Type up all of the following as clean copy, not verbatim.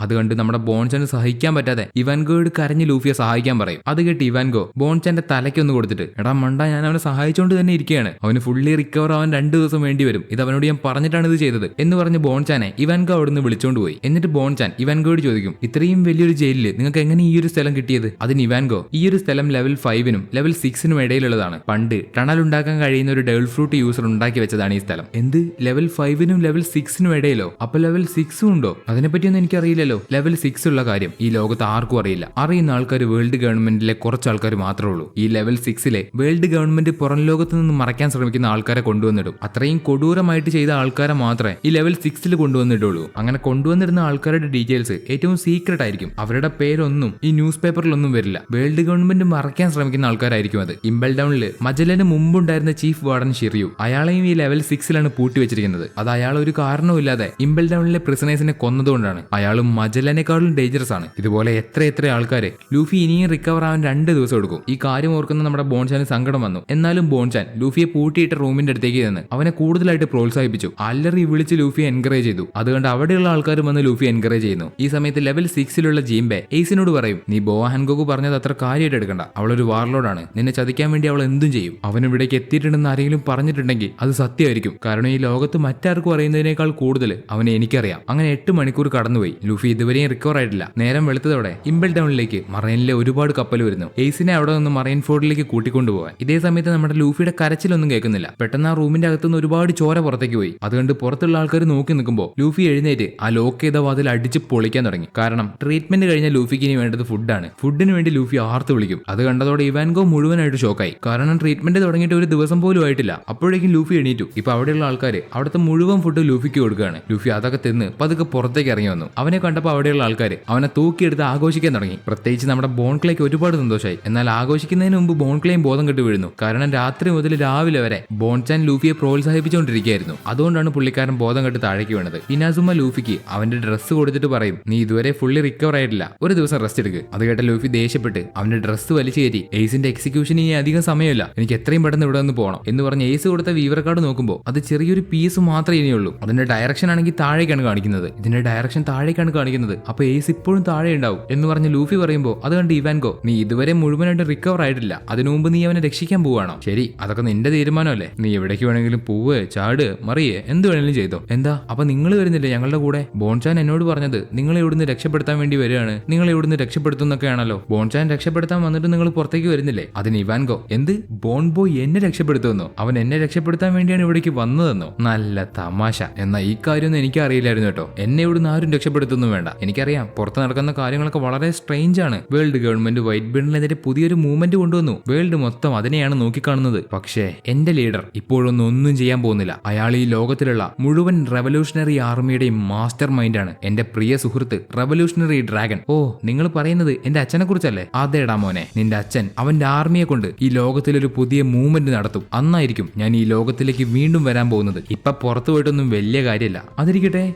അത് കണ്ട് നമ്മുടെ ബോൺചാൻ സഹിക്കാൻ പറ്റാതെ ഇവാൻഗോയോട് കരഞ്ഞ് ലൂഫിയെ സഹായിക്കാൻ പറയും. അത് കേട്ട് ഇവാൻഗോ ബോൺചാന്റെ തലയ്ക്കൊന്ന് കൊടുത്തിട്ട്, എടാ മണ്ട, ഞാൻ അവനെ സഹായിച്ചുകൊണ്ട് തന്നെ ഇരിക്കുകയാണ്, അവന് ഫുള്ളി റിക്കവർ ആവാൻ 2 ദിവസം വേണ്ടി വരും, ഇത് അവനോട് ഞാൻ പറഞ്ഞിട്ടാണ് ഇത് ചെയ്തത് എന്ന് പറഞ്ഞ് ബോൺചാനെ ഇവാൻഗോ അവിടുന്ന് വിളിച്ചോണ്ട് പോയി. എന്നിട്ട് ബോൺചാൻ ഇവാൻഗോയോട് ചോദിക്കും, ഇത്രയും വലിയൊരു ജയിലിൽ നിങ്ങൾക്ക് എങ്ങനെ ഈ ഒരു സ്ഥലം കിട്ടിയത്? അതിന് ഇവാൻഗോ, ഈ ഒരു സ്ഥലം ലെവൽ 5-നും ലെവൽ 6-നും ഇടയിലുള്ളതാണ്. പണ്ട് ടണൽ ഉണ്ടാക്കാൻ കഴിയുന്ന ഒരു ഡെവിൾ ഫ്രൂട്ട് യൂസർ ഉണ്ടാക്കി വെച്ചതാണ് ഈ സ്ഥലം. എന്ത്, ലെവൽ 5-നും ലെവൽ 6-നും ഇടയിലോ? അപ്പൊ ലെവൽ 6ഉം ഉണ്ടോ? അതിനെപ്പറ്റിയൊന്നും എനിക്കറിയില്ലല്ലോ. ലെവൽ 6 ഉള്ള കാര്യം ഈ ലോകത്ത് ആർക്കും അറിയില്ല. അറിയുന്ന ആൾക്കാർ വേൾഡ് ഗവൺമെന്റിലെ കുറച്ച് ആൾക്കാർ മാത്രമേ ഉള്ളൂ. ഈ ലെവൽ 6-ലെ വേൾഡ് ഗവൺമെന്റ് പുറം ലോകത്ത് നിന്ന് മറയ്ക്കാൻ ശ്രമിക്കുന്ന ആൾക്കാരെ കൊണ്ടുവന്നിടും. അത്രയും കൊടൂരമായിട്ട് ചെയ്ത ആൾക്കാരെ മാത്രമേ ഈ ലെവൽ 6-ൽ കൊണ്ടുവന്നിട്ടുള്ളൂ. അങ്ങനെ കൊണ്ടുവന്നിരുന്ന ആൾക്കാരുടെ ഡീറ്റെയിൽസ് ഏറ്റവും സീക്രട്ട് ആയിരിക്കും. അവരുടെ പേരൊന്നും ഈ ന്യൂസ് പേപ്പറിലൊന്നും വരില്ല. വേൾഡ് ഗവൺമെന്റ് മറയ്ക്കാൻ ശ്രമിക്കുന്ന ആൾക്കാരായിരിക്കും അത്. ഇംബൽ ഡൗണില് മജലന് മുമ്പുണ്ടായിരുന്ന ചീഫ് വാർഡൻ ഷിറിയു, അയാളെയും ഈ ലെവൽ 6-ലാണ് പൂട്ടി വെച്ചിരിക്കുന്നത്. അത് അയാൾ ഒരു കാരണവുമില്ലാതെ ഇംബൽ ഡൗണിലെ പ്രിസണേഴ്സിനെ കൊന്നതുകൊണ്ടാണ്. അയാളും മജലനേക്കാളും ഡേഞ്ചറസ് ആണ്. ഇതുപോലെ എത്ര ആൾക്കാര് ലൂഫി ഇനിയും റിക്കവർ ആവാൻ 2 ദിവസം എടുക്കും. ഈ കാര്യം ഓർക്കുന്ന നമ്മുടെ ബോൺചാന് സങ്കടം വന്നു. എന്നാലും ബോൺചാൻ ലൂഫിയെ പൂട്ടിയിട്ട റൂമിന്റെ അടുത്തേക്ക് ചെന്ന് അവനെ കൂടുതലായിട്ട് പ്രോത്സാഹിപ്പിച്ചു. അല്ലറി വിളിച്ച് ലൂഫിയെ എൻകറേജ് ചെയ്തു. അതുകൊണ്ട് അവിടെയുള്ള ആൾക്കാർ വന്ന് ലൂഫിയെ എൻകറേജ് ചെയ്യുന്നു. ഈ സമയത്ത് ലെവൽ 6-ലുള്ള ജീംബെ എയ്സിനോട് പറയും, നീ ബോവ ഹാൻഗോക്ക് പറഞ്ഞത് അത്ര കാര്യമായിട്ട് എടുക്കണ്ട, അവളൊരു വാർലോഡാണ്, നിന്നെ ചതിക്കാൻ വേണ്ടി അവൾ എന്തും ചെയ്യും. അവൻ ഇവിടേക്ക് എത്തിയിട്ടുണ്ടെന്ന് ആരെങ്കിലും പറഞ്ഞിട്ടുണ്ടെങ്കിൽ അത് സത്യമായിരിക്കും. കാരണം ഈ ലോകത്ത് മറ്റാർക്കും അറിയുന്നതിനേക്കാൾ കൂടുതൽ അവനെ എനിക്കറിയാം. അങ്ങനെ 8 മണിക്കൂർ കടന്നുപോയി. ലൂഫി ഇതുവരെയും റിക്കവർ ആയിട്ടില്ല. നേരം വെളുത്തതോടെ ഇംബൽ ടൗണിലേക്ക് മറൈനിലെ ഒരുപാട് കപ്പൽ വരുന്നു. എയ്സിനെ അവിടെ നിന്ന് മറൈൻ ഫോർട്ടിലേക്ക് കൂട്ടിക്കൊണ്ടുപോകാൻ. ഇതേ സമയത്ത് നമ്മുടെ ലൂഫിയുടെ കരച്ചിലൊന്നും കേൾക്കുന്നില്ല. പെട്ടെന്ന് ആ റൂമിന്റെ അകത്തുനിന്ന് ഒരുപാട് ചോര പുറത്തേക്ക് പോയി. അതുകൊണ്ട് പുറത്തുള്ള ആൾക്കാർ നോക്കി നിൽക്കുമ്പോൾ ലൂഫി എഴുന്നേറ്റ് ആ ലോക്ക് ചെയ്ത വാതിൽ അടിച്ച് പൊളിക്കാൻ തുടങ്ങി. കാരണം ട്രീറ്റ്മെന്റ് കഴിഞ്ഞ ലൂഫിക്ക് ഇനി വേണ്ടത് ഫുഡാണ്. ഫുഡിന് വേണ്ടി ലൂഫി ആർത്ത് വിളിക്കും. അത് കണ്ടതോടെ ഇവാൻഗോ മുഴുവനായിട്ട് ഷോക്കായി. കാരണം ട്രീറ്റ്മെന്റ് തുടങ്ങിയിട്ട് ഒരു ദിവസം പോലും ആയിട്ടില്ല. അപ്പോഴേക്കും ലൂഫി എണീറ്റു. ഇപ്പൊ അവിടെയുള്ള ആൾക്കാർ അവിടുത്തെ മുഴുവൻ ഫുഡ് ലൂഫിക്ക് കൊടുക്കുകയാണ്. ലൂഫി അതൊക്കെ തിന്ന് പതുക്കെ പുറത്തേക്ക് ഇറങ്ങി വന്നു. അവനെ കണ്ടപ്പോൾ അവിടെയുള്ള ആൾക്കാർ അവനെ തൂക്കിയെടുത്ത് ആഘോഷിക്കാൻ തുടങ്ങി. പ്രത്യേകിച്ച് നമ്മുടെ ബോൺക്ലേക്ക് ഒരുപാട് സന്തോഷമായി. എന്നാൽ ആഘോഷിക്കുന്നതിന് മുമ്പ് ബോൺക്ലെയും ബോധം കെട്ട് വീഴുന്നു. കാരണം രാത്രി മുതൽ രാവിലെ വരെ ബോൺചാൻ ലൂഫിയെ പ്രോത്സാഹിപ്പിച്ചുകൊണ്ടിരിക്കുകയായിരുന്നു. അതുകൊണ്ടാണ് പുള്ളിക്കാരൻ ബോധം കെട്ട് താഴേക്ക് വീണത്. ഇനാസുമ ലൂഫിക്ക് അവന്റെ ഡ്രസ്സ് കൊടുത്തിട്ട് പറയും, നീ ഇതുവരെ ഫുള്ളി റിക്കവർ ആയിട്ടില്ല, ഒരു ദിവസം റെസ്റ്റ് എടുക്ക്. അത് കേട്ട ലൂഫി ദേഷ്യപ്പെട്ട് അവന്റെ ഡ്രസ്സ് വലിച്ചു കയറ്റി, എയ്സിന്റെ എക്സിക്യൂഷന് ഇനി അധികം സമയമില്ല, എനിക്ക് എത്രയും പെട്ടെന്ന് ഇവിടെ നിന്ന് പോകണം എന്ന് പറഞ്ഞ് എയ്സ് കൊടുത്ത വീവർ കാർഡ് നോക്കുമ്പോൾ അത് ചെറിയൊരു പീസ് മാത്രമേ ഇനിയുള്ളൂ. അതിന്റെ ഡയറക്ഷൻ ആണെങ്കിൽ താഴേക്കാണ് കാണിക്കുന്നത്. ഇതിന്റെ ഡയറക്ഷൻ താഴേക്കാണ് കാണിക്കുന്നത്. അപ്പൊ എയ്സ് ഇപ്പോഴും താഴെ ഉണ്ടാവും എന്ന് പറഞ്ഞ് ലൂഫി പറയുമ്പോൾ അത് കണ്ട് ഇവാൻഗോ, നീ ഇതുവരെ മുഴുവനായിട്ട് റിക്കവർ ആയിട്ടില്ല, അതിനു മുമ്പ് നീ അവനെ രക്ഷിക്കാൻ പോവാണോ? ശരി, അതൊക്കെ നിന്റെ തീരുമാനമല്ലേ, നീ എവിടേക്ക് വേണമെങ്കിലും പോവ്, ചാട്, മറിയേ, എന്ത് വേണമെങ്കിലും ചെയ്തോ. എന്താ, അപ്പൊ നിങ്ങൾ വരുന്നില്ലേ ഞങ്ങളുടെ കൂടെ? ബോൺചാൻ എന്നോട് പറഞ്ഞത് നിങ്ങളെ ഇവിടുന്ന് രക്ഷപ്പെടുത്താൻ വേണ്ടി വരികയാണ്, നിങ്ങളെ ഇവിടുന്ന് രക്ഷപ്പെടുത്തുന്നൊക്കെയാണല്ലോ. ബോൺചാൻ രക്ഷപ്പെടുത്താൻ വന്നിട്ട് നിങ്ങൾ പുറത്തേക്ക് വരുന്നില്ലേ? അതിന് ഇവാൻഗോ, എന്ത്, ബോൺ ബോയ് എന്നെ രക്ഷപ്പെടുത്തുമെന്നോ? അവൻ എന്നെ രക്ഷപ്പെടുത്താൻ വേണ്ടിയാണ് ഇവിടേക്ക് വന്നതെന്നോ? നല്ല തമാശ. എന്നാ ഈ കാര്യമൊന്നും എനിക്ക് അറിയില്ലായിരുന്നു കേട്ടോ. എന്നെ ഇവിടുന്ന് ആരും രക്ഷപ്പെടുത്തൊന്നും വേണ്ട. എനിക്കറിയാം പുറത്ത് നടക്കുന്ന കാര്യങ്ങളൊക്കെ വളരെ സ്ട്രേഞ്ച് ആണ്. വേൾഡ് ഗവൺമെന്റ് വൈറ്റ് ബീഡിനെതിരെ പുതിയൊരു മൂവ്മെന്റ് കൊണ്ടുവന്നു. വേൾഡ് മൊത്തം അതിനെയാണ് നോക്കിക്കാണുന്നത്. പക്ഷേ എന്റെ ലീഡർ ഇപ്പോഴൊന്നും ഒന്നും ചെയ്യാൻ പോകുന്നില്ല. അയാൾ ഈ ലോകത്തിലുള്ള മുഴുവൻ റെവല്യൂഷണറി ആർമിയുടെയും മാസ്റ്റർ മൈൻഡാണ്. എന്റെ പ്രിയ സുഹൃത്ത് റെവല്യൂഷണറി ഡ്രാഗൺ. ഓ, നിങ്ങൾ പറയുന്നത് എന്റെ അച്ഛനെ കുറിച്ചല്ലേ? അതേടാ മോനെ, നിന്റെ അച്ഛൻ അവന്റെ ആർമിയെ കൊണ്ട് ഈ ലോകത്തിലൊരു പുതിയ മൂവ്മെന്റ് നടത്തും. അന്നായിരിക്കും ഞാൻ ഈ ലോകത്തിലേക്ക് വീണ്ടും വരാൻ പോകുന്നത്. ഇപ്പൊ പുറത്തു പോയിട്ടൊന്നും വലിയ കാര്യമില്ല. അതിരിക്കട്ടെ,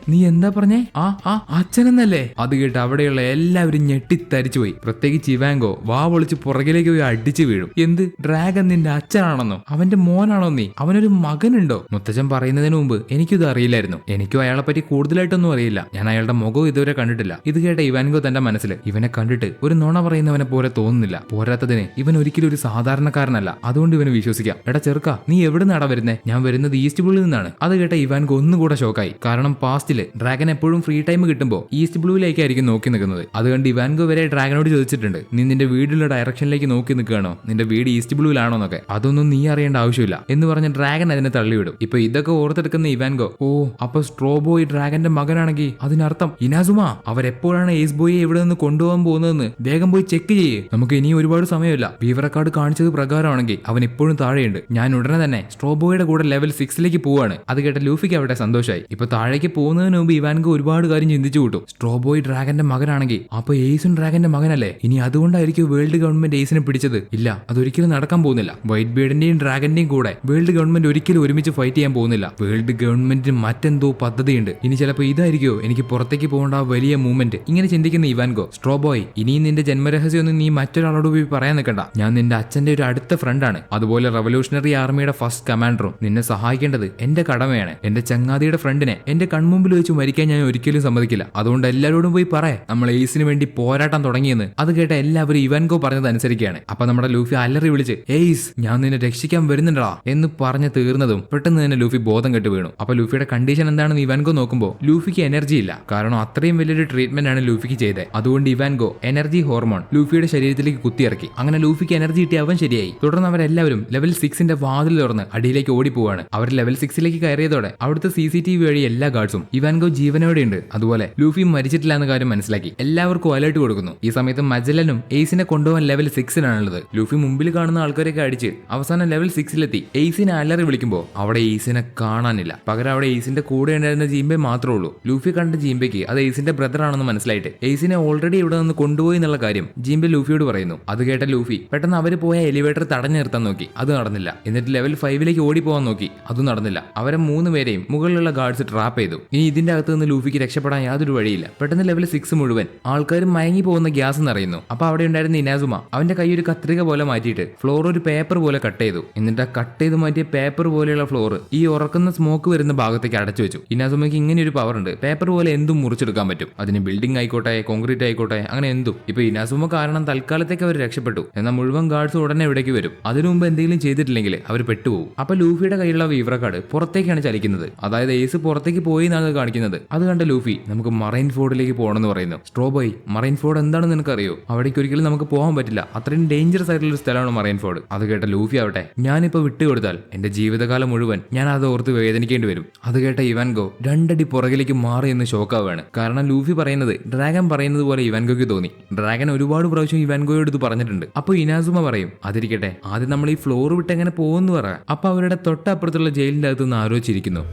നീ എന്താ പറഞ്ഞേ? ആ അച്ഛനെന്നല്ലേ? അത് കേട്ട് അവിടെയുള്ള എല്ലാവരും ഞെട്ടിത്തരിച്ചു പോയി. പ്രത്യേകിച്ച് ഇവാൻഗോ വാ പൊളിച്ച് പുറകിലേക്ക് പോയി അടിച്ചു വീഴും. എന്ത്, ഡ്രാഗൺ നിന്റെ അച്ഛനാണെന്നോ? അവന്റെ മോനാണോ നീ? അവനൊരു മകനുണ്ടോ? മുത്തച്ഛൻ പറയുന്നതിന് മുമ്പ് എനിക്കിത് അറിയില്ലായിരുന്നു. എനിക്കും അയാളെ പറ്റി കൂടുതലായിട്ടൊന്നും അറിയില്ല. ഞാൻ അയാളുടെ മുഖം ഇതുവരെ കണ്ടിട്ടില്ല. ഇത് കേട്ട ഇവാൻഗോ തന്റെ മനസ്സിൽ, ഇവനെ കണ്ടിട്ട് ഒരു നുണ പറയുന്നവനെ പോലെ തോന്നുന്നില്ല. പോരാത്തതിന് ഇവൻ ഒരിക്കലും ഒരു സാധാരണക്കാരനല്ല. അതുകൊണ്ട് ഇവന് വിശ്വസിക്കാം. എടാ ചെറുക്ക, നീ എവിടെ നിന്നാടാ വരുന്നേ? ഞാൻ വരുന്നത് ഈസ്റ്റ് ബ്ലൂവിൽ നിന്നാണ്. അത് കേട്ട ഇവാൻഗോ ഒന്നുകൂടെ ഷോക്കായി. കാരണം പാസ്റ്റില് ഡ്രാഗൺ എപ്പോഴും ഫ്രീ ടൈം കിട്ടുമ്പോൾ ഈസ്റ്റ് ബ്ലൂവിലേക്കായിരിക്കും നോക്കി നിൽക്കുന്നത്. അതുകൊണ്ട് ഇവാൻഗോ വരെ ഡ്രാഗനോട് ചോദിച്ചിട്ടുണ്ട്, നീ നിന്റെ വീടിലുള്ള ഡയറക്ഷനിലേക്ക് നോക്കി നിൽക്കുകയാണോ? നിന്റെ വീട് ഈസ്റ്റ് ബ്ലൂവിലാണോ എന്നൊക്കെ. അതൊന്നും നീ അറിയേണ്ട ആവശ്യമില്ല എന്ന് പറഞ്ഞ് ഡ്രാഗൺ അതിനെ തള്ളിവിടും. ഇപ്പൊ ഇതൊക്കെ ഓർത്തെടുക്കുന്ന ഇവാൻഗോ, ഓ അപ്പൊ സ്ട്രോ ബോയ് ഡ്രാഗന്റെ മകനാണെങ്കിൽ അതിനർത്ഥം ഇനാസുമ അവരെപ്പോഴാണ് ഏസ് ബോയെ ഇവിടെ നിന്ന് കൊണ്ടുപോകാൻ പോകുന്നതെന്ന് വേഗം പോയി ചെക്ക് ചെയ്യേ. നമുക്ക് ഇനി ഒരുപാട് സമയമില്ല. വീവർ കാർഡ് കാണിച്ചത് പ്രകാരമാണെങ്കിൽ അവൻ ഇപ്പോഴും താഴെയുണ്ട്. ഞാൻ ഉടനെ തന്നെ സ്ട്രോ ബോയുടെ കൂടെ ലെവൽ 6ലേക്ക് പോവാണ്. അത് കേട്ട ലൂഫിക്ക് അവിടെ സന്തോഷമായി. ഇപ്പൊ താഴേക്ക് പോകുന്നതിന് മുമ്പ് ഇവാൻഗോ ഒരുപാട് കാര്യം ചിന്തിച്ചു കൂട്ടും. സ്ട്രോ ബോയ് ഡ്രാഗന്റെ മകനാണെങ്കിൽ അപ്പൊ ഏസും ഡ്രാഗന്റെ മകനല്ലേ? ഇനി അതുകൊണ്ടായിരിക്കും വേൾഡ് ഗവൺമെന്റ് ഏസിനെ പിടിച്ചത്? ഇല്ല, അതൊരിക്കലും നടക്കാൻ പോകുന്നില്ല. വൈറ്റ് ബീഡിന്റെയും ഡ്രാഗന്റെയും കൂടെ വേൾഡ് ഗവൺമെന്റ് ഒരിക്കലും ഒരുമിച്ച് ഫൈറ്റ് ചെയ്യാൻ പോകുന്നില്ല. വേൾഡ് ഗവൺമെന്റിന് മറ്റെന്തോ പദ്ധതിയുണ്ട്. ഇനി ചിലപ്പോൾ ഇതായിരിക്കോ എനിക്ക് പുറത്തേക്ക് പോകേണ്ട വലിയ മൂവ്മെന്റ്. ഇങ്ങനെ ചിന്തിക്കുന്ന ഇവാൻഗോ, സ്ട്രോ ബോയ്, ഇനിയും നിന്റെ ജന്മരഹസ്യമൊന്നും നീ മറ്റൊരാളോട് പോയി പറയാൻ നിൽക്കണ്ട. ഞാൻ നിന്റെ അച്ഛന്റെ ഒരു അടുത്ത ഫ്രണ്ടാണ്. അതുപോലെ റവല്യൂഷണറി ആർമിയുടെ ഫസ്റ്റ് കമാൻഡറും. നിന്നെ സഹായിക്കേണ്ടത് എന്റെ കടമയാണ്. എന്റെ ചങ്ങാതിയുടെ ഫ്രണ്ടിനെ എന്റെ കൺമുമ്പിൽ വെച്ച് മരിക്കാൻ ഞാൻ ഒരിക്കലും സമ്മതിക്കില്ല. അതുകൊണ്ട് അതുകൊണ്ട് എല്ലാവരോടും പോയി പറയാം നമ്മൾ എയ്സിന് വേണ്ടി പോരാട്ടം തുടങ്ങിയെന്ന്. അത് കേട്ട എല്ലാവരും ഇവാൻഗോ പറഞ്ഞത് അനുസരിക്കുകയാണ്. അപ്പൊ നമ്മുടെ ലൂഫി അലറി വിളിച്ച് എയ്സ് ഞാൻ നിന്നെ രക്ഷിക്കാൻ വരുന്നുണ്ടാ എന്ന് പറഞ്ഞ് തീർന്നതും പെട്ടെന്ന് തന്നെ ലൂഫി ബോധം കെട്ട് വീണു. അപ്പൊ ലൂഫിയുടെ കണ്ടീഷൻ എന്താണെന്ന് ഇവാൻഗോ നോക്കുമ്പോൾ ലൂഫിക്ക് എനർജി ഇല്ല. കാരണം അത്രയും വലിയൊരു ട്രീറ്റ്മെന്റ് ആണ് ലൂഫിക്ക് ചെയ്തത്. അതുകൊണ്ട് ഇവാൻഗോ എനർജി ഹോർമോൺ ലൂഫിയുടെ ശരീരത്തിലേക്ക് കുത്തിയിറക്കി. അങ്ങനെ ലൂഫിക്ക് എനർജി കിട്ടി അവൻ ശരിയായി. തുടർന്ന് അവരെല്ലാവരും ലെവൽ 6ന്റെ വാതിൽ തുറന്ന് അടിയിലേക്ക് ഓടിപ്പോവാണ്. അവർ ലെവൽ 6ലേക്ക് കയറിയതോടെ അവിടുത്തെ CCTV വഴി എല്ലാ ഗാർഡ്സും ഇവാൻഗോ ജീവനോടെയുണ്ട്, അതുപോലെ ലൂഫി മരിച്ചിട്ടില്ല എന്ന കാര്യം മനസ്സിലാക്കി എല്ലാവർക്കും അലേർട്ട് കൊടുക്കുന്നു. ഈ സമയത്ത് മജലനും എയ്സിനെ കൊണ്ടുപോകാൻ ലെവൽ 6ലാണുള്ളത്. ലൂഫി മുമ്പിൽ കാണുന്ന ആൾക്കാരൊക്കെ അടിച്ച് അവസാനം ലെവൽ 6ലെത്തി. എയ്സിനെ അലറി വിളിക്കുമ്പോൾ അവിടെ എയ്സിനെ കാണാനില്ല. പകരം അവിടെ എയ്സിന്റെ കൂടെ ഉണ്ടായിരുന്ന ജീംബെ മാത്രമേ ഉള്ളൂ. ലൂഫി കണ്ട ജീംബയ്ക്ക് അത് എയ്സിന്റെ ബ്രദർ ആണെന്ന് മനസ്സിലായിട്ട് എയ്സിനെ ഓൾറെഡി ഇവിടെ നിന്ന് കൊണ്ടുപോയി എന്നുള്ള കാര്യം ജീംബെ ലൂഫിയോട് പറയുന്നു. അത് കേട്ട ലൂഫി പെട്ടെന്ന് അവര് പോയ എലിവേറ്റർ തടഞ്ഞു നിർത്താൻ നോക്കി, അത് നടന്നില്ല. എന്നിട്ട് ലെവൽ 5ലേക്ക് ഓടി പോകാൻ നോക്കി, അതും നടന്നില്ല. അവരെ 3 പേരെയും മുകളിലുള്ള ഗാർഡ്സ് ട്രാപ്പ് ചെയ്തു. ഇനി ഇതിന്റെ അകത്ത് നിന്ന് ലൂഫിക്ക് രക്ഷപ്പെടാൻ യാതൊരു വഴിയില്ല. പെട്ടെന്ന് ലെവൽ 6 മുഴുവൻ ആൾക്കാർ മയങ്ങി പോകുന്ന ഗ്യാസ് നിറയുന്നു. അപ്പൊ അവിടെ ഉണ്ടായിരുന്ന ഇനാസുമ അവന്റെ കൈ ഒരു കത്രിക പോലെ മാറ്റിയിട്ട് ഫ്ലോർ ഒരു പേപ്പർ പോലെ കട്ട് ചെയ്തു. എന്നിട്ട് ആ കട്ട് ചെയ്ത് മാറ്റിയ പേപ്പർ പോലെയുള്ള ഫ്ലോർ ഈ ഉറക്കുന്ന സ്മോക്ക് വരുന്ന ഭാഗത്തേക്ക് അടച്ചു വെച്ചു. ഇനാസുമയ്ക്ക് ഇങ്ങനെ ഒരു പവർ ഉണ്ട്, പേപ്പർ പോലെ എന്തും മുറിച്ചെടുക്കാൻ പറ്റും. അതിന് ബിൽഡിംഗ് ആയിക്കോട്ടെ, കോൺക്രീറ്റ് ആയിക്കോട്ടെ, അങ്ങനെ എന്തും. ഇപ്പൊ ഇനാസുമ കാരണം തൽക്കാലത്തേക്ക് അവർ രക്ഷപ്പെട്ടു. എന്നാൽ മുഴുവൻ ഗാർഡ്സ് ഉടനെ ഇവിടേക്ക് വരും. അതിനു മുമ്പ് എന്തെങ്കിലും ചെയ്തിട്ടില്ലെങ്കിൽ അവർ പെട്ടുപോകും. അപ്പൊ ലൂഫിയുടെ കയ്യിലുള്ള വീവ്ര കാർഡ് പുറത്തേക്കാണ് ചലിക്കുന്നത്. അതായത് എയ്സ് പുറത്തേക്ക് പോയി എന്നാണ് കാണിക്കുന്നത്. അത് കണ്ട ലൂഫി നമുക്ക് മറൈൻ ഫോർഡിലേക്ക് പോകണമെന്ന് പറയുന്നു. സ്ട്രോബോയ്, മറൈൻ ഫോർഡ് എന്താണെന്ന് നിനക്കറിയോ? അവിടേക്ക് ഒരിക്കലും നമുക്ക് പോകാൻ പറ്റില്ല, അത്രയും ഡേഞ്ചറസ് ആയിട്ടുള്ള ഒരു സ്ഥലമാണ് മറൈൻ ഫോർഡ്. അത് കേട്ട ലൂഫി ആവട്ടെ ഞാനിപ്പോ വിട്ടുകൊടുത്താൽ എന്റെ ജീവിതകാലം മുഴുവൻ ഞാൻ അത് ഓർത്ത് വേദനിക്കേണ്ടി വരും. അത് കേട്ട ഇവാൻഗോ 2 അടി പുറകിലേക്ക് മാറി എന്ന് ഷോക്കാവാണ്. കാരണം ലൂഫി പറയുന്നത് ഡ്രാഗൻ പറയുന്നത് പോലെ ഇവാൻഗോയ്ക്ക് തോന്നി. ഡ്രാഗൻ ഒരുപാട് പ്രാവശ്യം ഇവാൻഗോയോട് ഇത് പറഞ്ഞിട്ടുണ്ട്. അപ്പൊ ഇനാസുമ പറയും അതിരിക്കട്ടെ, ആദ്യം നമ്മൾ ഈ ഫ്ലോർ വിട്ട് എങ്ങനെ പോകുമെന്ന് പറയാം. അപ്പൊ അവരുടെ തൊട്ടപ്പുറത്തുള്ള ജയിലിന്റെ അകത്ത് നിന്ന് ആലോചിച്ചിരിക്കുന്നു.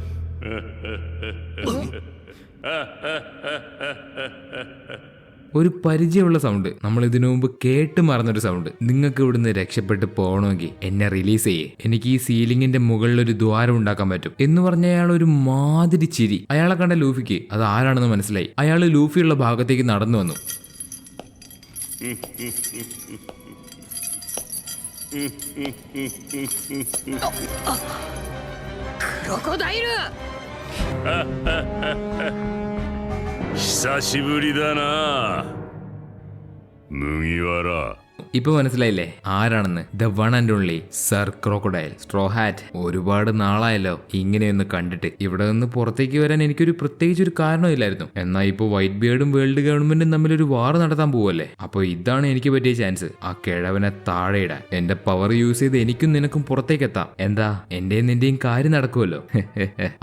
ഒരു പരിചയമുള്ള സൗണ്ട്, നമ്മൾ ഇതിനു മുമ്പ് കേട്ട് മറന്നൊരു സൗണ്ട്. നിങ്ങൾക്ക് ഇവിടുന്ന് രക്ഷപ്പെട്ട് പോകണമെങ്കിൽ എന്നെ റിലീസ് ചെയ്യേ, എനിക്ക് ഈ സീലിംഗിന്റെ മുകളിൽ ഒരു ദ്വാരം ഉണ്ടാക്കാൻ പറ്റും എന്ന് പറഞ്ഞ അയാൾ ഒരു മാതിരി ചിരി. അയാളെ കണ്ട ലൂഫിക്ക് അത് ആരാണെന്ന് മനസ്സിലായി. അയാൾ ലൂഫിയുള്ള ഭാഗത്തേക്ക് നടന്നു വന്നു. ഇപ്പൊ മനസ്സിലായില്ലേ ആരാണെന്ന്? The one and only sir crocodile. Straw hat, ഒരുപാട് നാളായല്ലോ ഇങ്ങനെയൊന്ന് കണ്ടിട്ട്. ഇവിടെ നിന്ന് പുറത്തേക്ക് വരാൻ എനിക്കൊരു പ്രത്യേകിച്ച് ഒരു കാരണമില്ലായിരുന്നു. എന്നാൽ ഇപ്പൊ വൈറ്റ് ബിയർഡും വേൾഡ് ഗവൺമെന്റും തമ്മിലൊരു വാർ നടത്താൻ പോവല്ലേ. അപ്പൊ ഇതാണ് എനിക്ക് പറ്റിയ ചാൻസ്, ആ കിഴവനെ താഴെ ഇടാൻ. എന്റെ പവർ യൂസ് ചെയ്ത് എനിക്കും നിനക്കും പുറത്തേക്ക് എത്താം. എന്താ എന്റെയും നിന്റെയും കാര്യം നടക്കുമല്ലോ.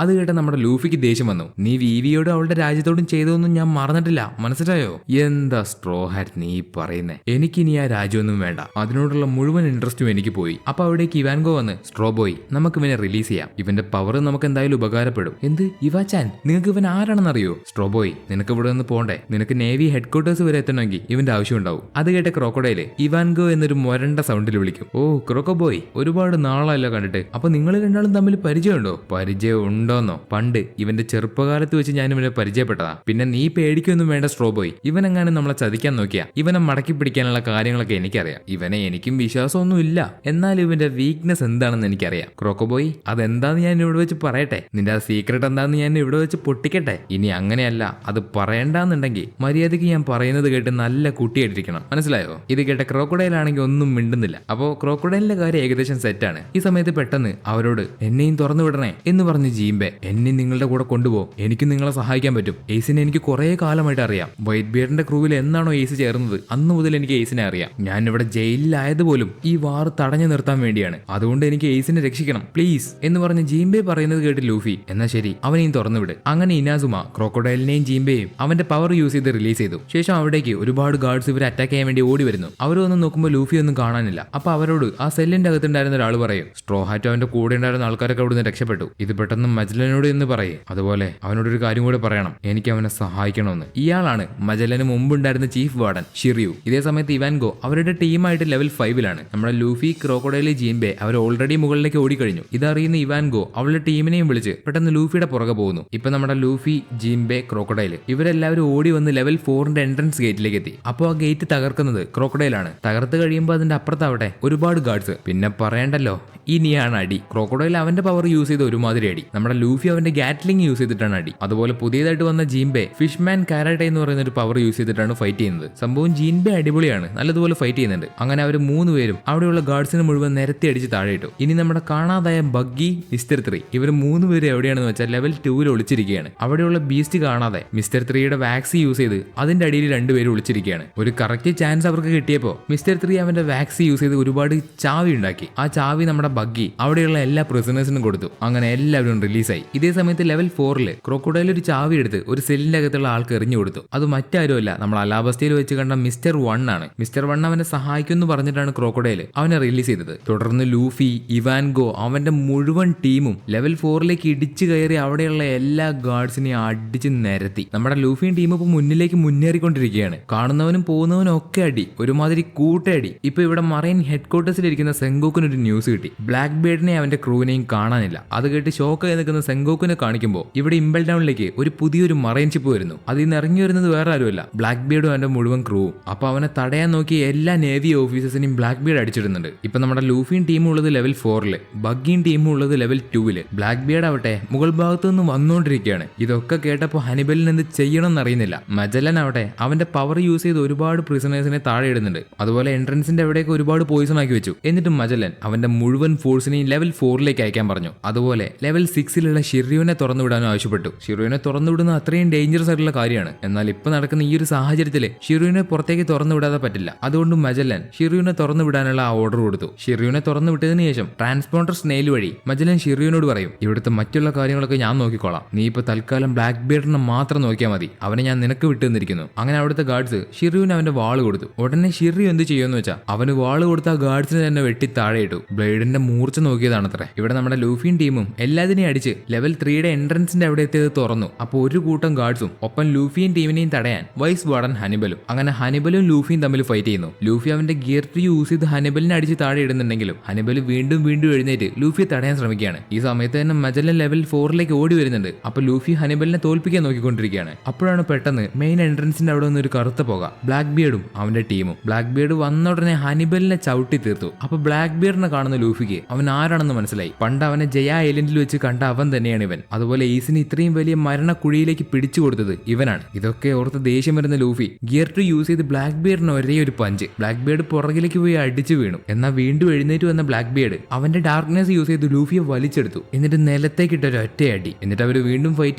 അത് കേട്ട നമ്മുടെ ലൂഫിക്ക് ദേഷ്യം വന്നു. നീ വിവിയോടും അവളുടെ രാജ്യത്തോടും ചെയ്തതൊന്നും ഞാൻ മറന്നിട്ടില്ല, മനസ്സിലായോ? എന്താ സ്ട്രോ ഹാറ്റ് നീ പറയുന്നേ? എനിക്കിനി ആ രാജ്യമൊന്നും വേണ്ട, അതിനോടുള്ള മുഴുവൻ ഇൻട്രസ്റ്റും എനിക്ക് പോയി. അപ്പൊ അവിടേക്ക് ഇവാൻഗോ വന്ന് സ്ട്രോബോയ് നമുക്ക് ഇവനെ റിലീസ് ചെയ്യാം, ഇവന്റെ പവർ നമുക്ക് എന്തായാലും ഉപകാരപ്പെടും. എന്ത് ഇവാച്ചാൻ, നിങ്ങൾക്ക് ഇവൻ ആരാണെന്ന് അറിയോ? സ്ട്രോബോയ് നിനക്ക് ഇവിടെ നിന്ന് പോണ്ടേ, നിനക്ക് നേവി ഹെഡ്ക്വാർട്ടേഴ്സ് വരെ എത്തണമെങ്കിൽ ഇവന്റെ ആവശ്യം ഉണ്ടാവും. അത് കേട്ട ക്രോക്കഡൈല് ഇവാൻഗോ എന്നൊരു മൊരണ്ട സൗണ്ടിൽ വിളിക്കും. ഓ ക്രോക്കോബോയ്, ഒരുപാട് നാളായല്ലോ കണ്ടിട്ട്. അപ്പൊ നിങ്ങൾ രണ്ടാളും തമ്മിൽ പരിചയമുണ്ടോ? പരിചയം ഉണ്ടോന്നോ? പണ്ട് ഇവന്റെ ചെറുപ്പകാലത്ത് വെച്ച് ഞാൻ ഇവനെ പരിചയപ്പെട്ടതാ. പിന്നെ നീ പേടിക്കൊന്നും വേണ്ട സ്ട്രോബോയ്, ഇവനെങ്ങാനും നമ്മളെ ചതിക്കാൻ നോക്കിയാ ഇവനെ മടക്കി പിടിക്കാനുള്ള കാര്യങ്ങളൊക്കെ എനിക്കറിയാം. ഇവനെ എനിക്കും വിശ്വാസമൊന്നും ഇല്ല, എന്നാൽ ഇവന്റെ വീക്ക്നെസ് എന്താണെന്ന് എനിക്കറിയാം. ക്രോക്കോബോയ് അതെന്താന്ന് ഞാൻ ഇവിടെ വെച്ച് പറയട്ടെ, നിന്റെ ആ സീക്രട്ട് എന്താന്ന് ഞാൻ ഇവിടെ വെച്ച് പൊട്ടിക്കട്ടെ. ഇനി അങ്ങനെയല്ല, അത് പറയണ്ടെന്നുണ്ടെങ്കിൽ മര്യാദയ്ക്ക് ഞാൻ പറയുന്നത് കേട്ട് നല്ല കുട്ടിയായിട്ടിരിക്കണം, മനസ്സിലായോ? ഇത് കേട്ട ക്രോക്കഡൈലാണെങ്കിൽ ഒന്നും മിണ്ടുന്നില്ല. അപ്പോ ക്രോക്കഡൈലിന്റെ കാര്യം ഏകദേശം സെറ്റാണ്. ഈ സമയത്ത് പെട്ടെന്ന് അവരോട് എന്നെയും തുറന്നു വിടണേ എന്ന് പറഞ്ഞ് ജീംബെ, എന്നെയും നിങ്ങളുടെ കൂടെ കൊണ്ടുപോകും, എനിക്കും നിങ്ങളെ സഹായിക്കാൻ പറ്റും. എയ്സിനെ എനിക്ക് കുറെ കാലമായിട്ട് അറിയാം. വൈറ്റ് ബിയറിന്റെ ക്രൂവിൽ എന്നാണോ എയ്സ് ചേർന്നത് അന്ന് മുതൽ എനിക്ക് എയ്സിനെ അറിയാം. ഞാൻ ഇവിടെ ജയിലിലായതുപോലും ഈ വാർ തടഞ്ഞു നിർത്താൻ വേണ്ടിയാണ്. അതുകൊണ്ട് എനിക്ക് എയ്സിനെ രക്ഷിക്കണം പ്ലീസ് എന്ന് പറഞ്ഞ് ജീംബെ പറയുന്നത് കേട്ട് ലൂഫി എന്നാ ശരി അവനെയും തുറന്നുവിട്. അങ്ങനെ ഇനാസുമ ക്രോക്കഡൈലിനെയും ജീംബെയും അവന്റെ പവർ യൂസ് ചെയ്ത് റിലീസ് ചെയ്തു. ശേഷം അവിടേക്ക് ഒരുപാട് ഗാർഡ്സ് ഇവരെ അറ്റാക്ക് ചെയ്യാൻ വേണ്ടി ഓടി വരുന്നു. അവർ വന്ന് നോക്കുമ്പോൾ ലൂഫി ഒന്നും കാണാനില്ല. അപ്പൊ അവരോട് ആ സെല്ലിന്റെ അകത്തുണ്ടായിരുന്ന ഒരാൾ പറയും സ്ട്രോ ഹാറ്റ് അവന്റെ കൂടെ ഉണ്ടായിരുന്ന ആൾക്കാരൊക്കെ അവിടുന്ന് രക്ഷപ്പെട്ടു. ഇത് പെട്ടെന്ന് മജലനോട് എന്ന് പറയും. അതുപോലെ അവനോട് ഒരു കാര്യം കൂടെ പറയണം, എനിക്ക് അവനെ സഹായിക്കണമെന്ന്. ഇയാളാണ് മജലന് മുമ്പുണ്ടായിരുന്ന ചീഫ് വാർഡൻ ഷിറിയു. ഇതേ സമയത്ത് ഇവാൻഗോ അവരുടെ ടീമായിട്ട് ലെവൽ 5-ലാണ്. നമ്മുടെ ലൂഫി, ക്രോക്കോഡൈൽ, ജീൻബെ അവർ ഓൾറെഡി മുകളിലേക്ക് ഓടിക്കഴിഞ്ഞു. ഇതറിയുന്ന ഇവാൻഗോ അവളുടെ ടീമിനെയും വിളിച്ച് പെട്ടെന്ന് ലൂഫിയുടെ പുറകെ പോകുന്നു. ഇപ്പൊ നമ്മുടെ ലൂഫി, ജീൻബെ, ക്രോക്കോഡൈൽ ഇവരെല്ലാവരും ഓടി വന്ന് ലെവൽ 4ന്റെ എൻട്രൻസ് ഗേറ്റിലേക്ക് എത്തി. അപ്പോൾ ആ ഗേറ്റ് തകർക്കുന്നത് ക്രോക്കോഡൈലാണ്. തകർത്ത് കഴിയുമ്പോൾ അതിന്റെ അപ്പുറത്താവട്ടെ ഒരുപാട് ഗാർഡ്സ്. പിന്നെ പറയണ്ടല്ലോ, ഇനിയാണ് അടി. ക്രോക്കോഡൈൽ അവന്റെ പവർ യൂസ് ചെയ്ത് ഒരുമാതിരി അടി. നമ്മുടെ ലൂഫി അവന്റെ ഗാറ്റ്ലിംഗ് യൂസ് ചെയ്തിട്ടാണ് അടി. അതുപോലെ പുതിയതായിട്ട് വന്ന ജീൻബെ ഫിഷ്മാൻ കാരാട്ടെ എന്ന് പറയുന്ന ഒരു പവർ യൂസ് ചെയ്തിട്ടാണ് ഫൈറ്റ് ചെയ്യുന്നത്. സംഭവം ജീൻബെ അടിപൊളിയാണ്, നല്ലതുപോലെ ഫൈറ്റ് ചെയ്യുന്നുണ്ട്. അങ്ങനെ അവർ 3 പേരും അവിടെയുള്ള ഗാർഡ്സിന് മുഴുവൻ നിരത്തി അടിച്ച് താഴെ ഇട്ടു. ഇനി നമ്മുടെ കാണാതായ ബഗ്ഗി, മിസ്റ്റർ 3 ഇവർ 3 പേര് എവിടെയാണെന്ന് വെച്ചാൽ ലെവൽ 2-ൽ ഒളിച്ചിരിക്കുകയാണ്. അവിടെയുള്ള ബീസ്റ്റ് കാണാതെ മിസ്റ്റർ 3യുടെ വാക്സ് യൂസ് ചെയ്ത് അതിന്റെ അടിയിൽ 2 പേര് ഒളിച്ചിരിക്കുകയാണ്. ഒരു കറക്റ്റ് ചാൻസ് അവർക്ക് കിട്ടിയപ്പോൾ മിസ്റ്റർ 3 അവന്റെ വാക്സ് യൂസ് ചെയ്ത് ഒരുപാട് ചാവി ഉണ്ടാക്കി. ആ ചാവി നമ്മുടെ ബഗ്ഗി അവിടെയുള്ള എല്ലാ പ്രിസണേഴ്സിനും കൊടുത്തു. അങ്ങനെ എല്ലാവരും റിലീസായി. ഇതേ സമയത്ത് ലെവൽ 4-ൽ ക്രോക്കോഡൈൽ ഒരു ചാവി എടുത്ത് ഒരു സെല്ലിന്റെ അകത്തുള്ള ആൾക്ക് എറിഞ്ഞു കൊടുത്തു. അത് മറ്റാരുമല്ല, നമ്മൾ അലാബസ്റ്റയിൽ വെച്ച് കണ്ട മിസ്റ്റർ 1 ആണ്. മിസ്റ്റർ 1 അവനെ സഹായിക്കുമെന്ന് പറഞ്ഞിട്ടാണ് ക്രോക്കോഡൈൽ അവനെ റിലീസ് ചെയ്തത്. തുടർന്ന് ലൂഫി, ഇവാൻഗോ അവന്റെ മുഴുവൻ ടീമും ലെവൽ 4-ലേക്ക് ഇടിച്ചു കയറി അവിടെയുള്ള എല്ലാ ഗാർഡ്സിനെയും അടിച്ച് നിരത്തി. നമ്മുടെ ലൂഫിയും ടീം ഇപ്പൊ മുന്നിലേക്ക് മുന്നേറിക്കൊണ്ടിരിക്കുകയാണ്. കാണുന്നവനും പോകുന്നവനും ഒക്കെ അടി, ഒരുമാതിരി കൂട്ടയടി. ഇപ്പൊ ഇവിടെ മറൈൻ ഹെഡ് ക്വാർട്ടേഴ്സിലിരിക്കുന്ന സെങ്കോക്കിന് ഒരു ന്യൂസ് കിട്ടി. ബ്ലാക്ക് ബേർഡിനെ അവന്റെ ക്രൂവിനെയും കാണാനില്ല. അത് കേട്ട് ഷോക്കായി നിൽക്കുന്ന സെങ്കോക്കിനെ കാണിക്കുമ്പോൾ ഇവിടെ ഇമ്പൽ ഡൗണിലേക്ക് ഒരു പുതിയൊരു മറൈൻ ഷിപ്പ് വരുന്നു. അതിൽ നിന്ന് ഇറങ്ങി വരുന്നത് വേറെ ആരുമല്ല, ബ്ലാക്ക് ബേർഡും അവന്റെ മുഴുവൻ ക്രൂവും. അപ്പൊ അവനെ തടയാൻ നോക്കി എല്ലാ നേവി ഓഫീസേഴ്സിനെയും ബ്ലാക്ക് ബേർഡ് അടിച്ചിടുന്നുണ്ട്. ഇപ്പൊ നമ്മുടെ ലൂഫിയും ടീമും ഉള്ളത് ലെവൽ 4-ൽ, ബഗ്ഗിയും ടീമും ഉള്ളത് ലെവൽ 2-ൽ. ബ്ലാക്ക് ബേർഡ് ആവട്ടെ മുകൾ ഭാഗത്തു നിന്ന് വന്നുകൊണ്ടിരിക്കുകയാണ്. ഇതൊക്കെ കേട്ടപ്പോൾ ഹനിബലിന് എന്ത് ചെയ്യണം എന്നറിയുന്നില്ല. മജലൻ ആവട്ടെ അവന്റെ പവർ യൂസ് ചെയ്ത് ഒരുപാട് പ്രിസണേഴ്സിനെ താഴെ ഇടുന്നുണ്ട്. അതുപോലെ എൻട്രൻസിന്റെ അവിടെയൊക്കെ ഒരുപാട് പോയിസൺ ആക്കി വെച്ചു. എന്നിട്ട് മജലൻ അവന്റെ മുഴുവൻ ഫോഴ്സിനെയും ലെവൽ 4-ലേക്ക് അയക്കാൻ പറഞ്ഞു. അതുപോലെ ലെവൽ 6-ലുള്ള ഷിറിയുവിനെ തുറന്നുവിടാനും ആവശ്യപ്പെട്ടു. ഷിറിയുവിനെ തുറന്നുവിടുന്ന അത്രയും ഡേഞ്ചറസ് ആയിട്ടുള്ള കാര്യമാണ്. എന്നാൽ ഇപ്പൊ നടക്കുന്ന ഈ ഒരു സാഹചര്യത്തിൽ ഷിറിയുവിനെ പുറത്തേക്ക് തുറന്നുവിടാതെ പറ്റില്ല. അതുകൊണ്ട് മജലൻ ഷിറിയുവിനെ തുറന്നുവിടാനുള്ള ആ ഓർഡർ കൊടുത്തു. ഷിറിയുവിനെ തുറന്നുവിട്ടതിന് ശേഷം ട്രാൻസ്പോണ്ടർ സ്നെയിൽ വഴി മജലൻ ഷിറിയുവിനോട് പറയും, ഇവിടുത്തെ മറ്റുള്ള കാര്യങ്ങളൊക്കെ ഞാൻ നോക്കിക്കോളാം, നീ ഇപ്പൊ തൽക്കാലം ബ്ലാക്ക് ബീർഡിനെ മാത്രം നോക്കിയാൽ മതി, അവനെ ഞാൻ നിനക്ക് വിട്ടു തന്നിരിക്കുന്നു. അങ്ങനെ അവിടുത്തെ ഗാർഡ്സ് ഷിറിയുവിന് അവന്റെ വാള് കൊടുത്തു. ഉടനെ ഷിറിയു എന്ത് ചെയ്യുമെന്ന് വെച്ചാൽ അവന് വാള് കൊടുത്ത ആ ഗാർഡ്സിനെ തന്നെ വെട്ടി താഴെ ഇട്ടു. ബ്ലേഡിന്റെ മൂർച്ച നോക്കിയതാണത്രേ. ഇവിടെ നമ്മുടെ ലൂഫിയും ടീമും എല്ലാത്തിനെയും അടിച്ച് ലെവൽ 3-യുടെ എൻട്രൻസിന്റെ അവിടെ എത്തിയത് തുറന്നു. അപ്പോൾ ഒരു കൂട്ടം ഗാർഡ്സും ഒപ്പം ലൂഫിയും ടീമിനെയും തടയാൻ വൈസ് വാർഡൻ ഹനിബലും. അങ്ങനെ ഹനിബലും ലൂഫിയും തമ്മിൽ ഫൈറ്റ് ചെയ്യുന്നു. ലൂഫി അവന്റെ ഗിയർ ട്രീ യൂസ് ചെയ്ത് ഹനിബലിനെ അടിച്ച് താഴെ ഇടുന്നുണ്ടെങ്കിലും ഹനിബൽ വീണ്ടും വീണ്ടും എഴുന്നേറ്റ് ലൂഫിയെ തടയാൻ ശ്രമിക്കുകയാണ്. ഈ സമയത്ത് തന്നെ മജലൻ ലെവൽ 4-ലേക്ക് ഓടി വരുന്നുണ്ട്. അപ്പൊ ലൂഫി ഹനിബലിനെ തോൽപ്പിക്കാൻ നോക്കിക്കൊണ്ടിരിക്കുകയാണ്. അപ്പോഴാണ് പെട്ടെന്ന് മെയിൻ എൻട്രൻസിന്റെ അവിടെ നിന്ന് ഒരു കറുത്ത പോക. ബ്ലാക്ക് ബിയർഡും അവന്റെ ടീമും. ബ്ലാക്ക് ബിയർഡ് വന്ന ഉടനെ ഹനിബലിനെ ചവിട്ടി തീർത്തു. അപ്പൊ ബ്ലാക്ക് ബിയർഡിനെ കാണുന്ന ലൂഫിക്ക് അവൻ ആരാണെന്ന് മനസ്സിലായി. പണ്ട് അവനെ ജയ ഐലൻഡിൽ വെച്ച് കണ്ട അവൻ തന്നെയാണ് ഇവൻ. അതുപോലെ ഈസിന് ഇത്രയും വലിയ മരണക്കുഴിയിലേക്ക് പിടിച്ചു കൊടുത്തത് ഇവനാണ്. ഇതൊക്കെ ഓർത്ത് ദേഷ്യം വരുന്ന ലൂഫി ഗിയർ ട്രീ യൂസ് ചെയ്ത് ബ്ലാക്ക് ബിയർഡിന് ഒരേ ഒരു പഞ്ച്. ബ്ലാക്ക് ബിയർഡ് പുറകിലേക്ക് പോയി അടിച്ചു വീണു. എന്നാൽ വീണ്ടും എഴുന്നേറ്റ് വന്ന ബ്ലാക്ക് ബിയർഡ് അവന്റെ ഡാർക്ക്നെസ് യൂസ് ചെയ്ത് ലൂഫിയെ വലിച്ചെടുത്തു. എന്നിട്ട് നിലത്തേക്കിട്ട ഒരു ഒറ്റയടി. എന്നിട്ട് അവർ വീണ്ടും ഫൈറ്റ്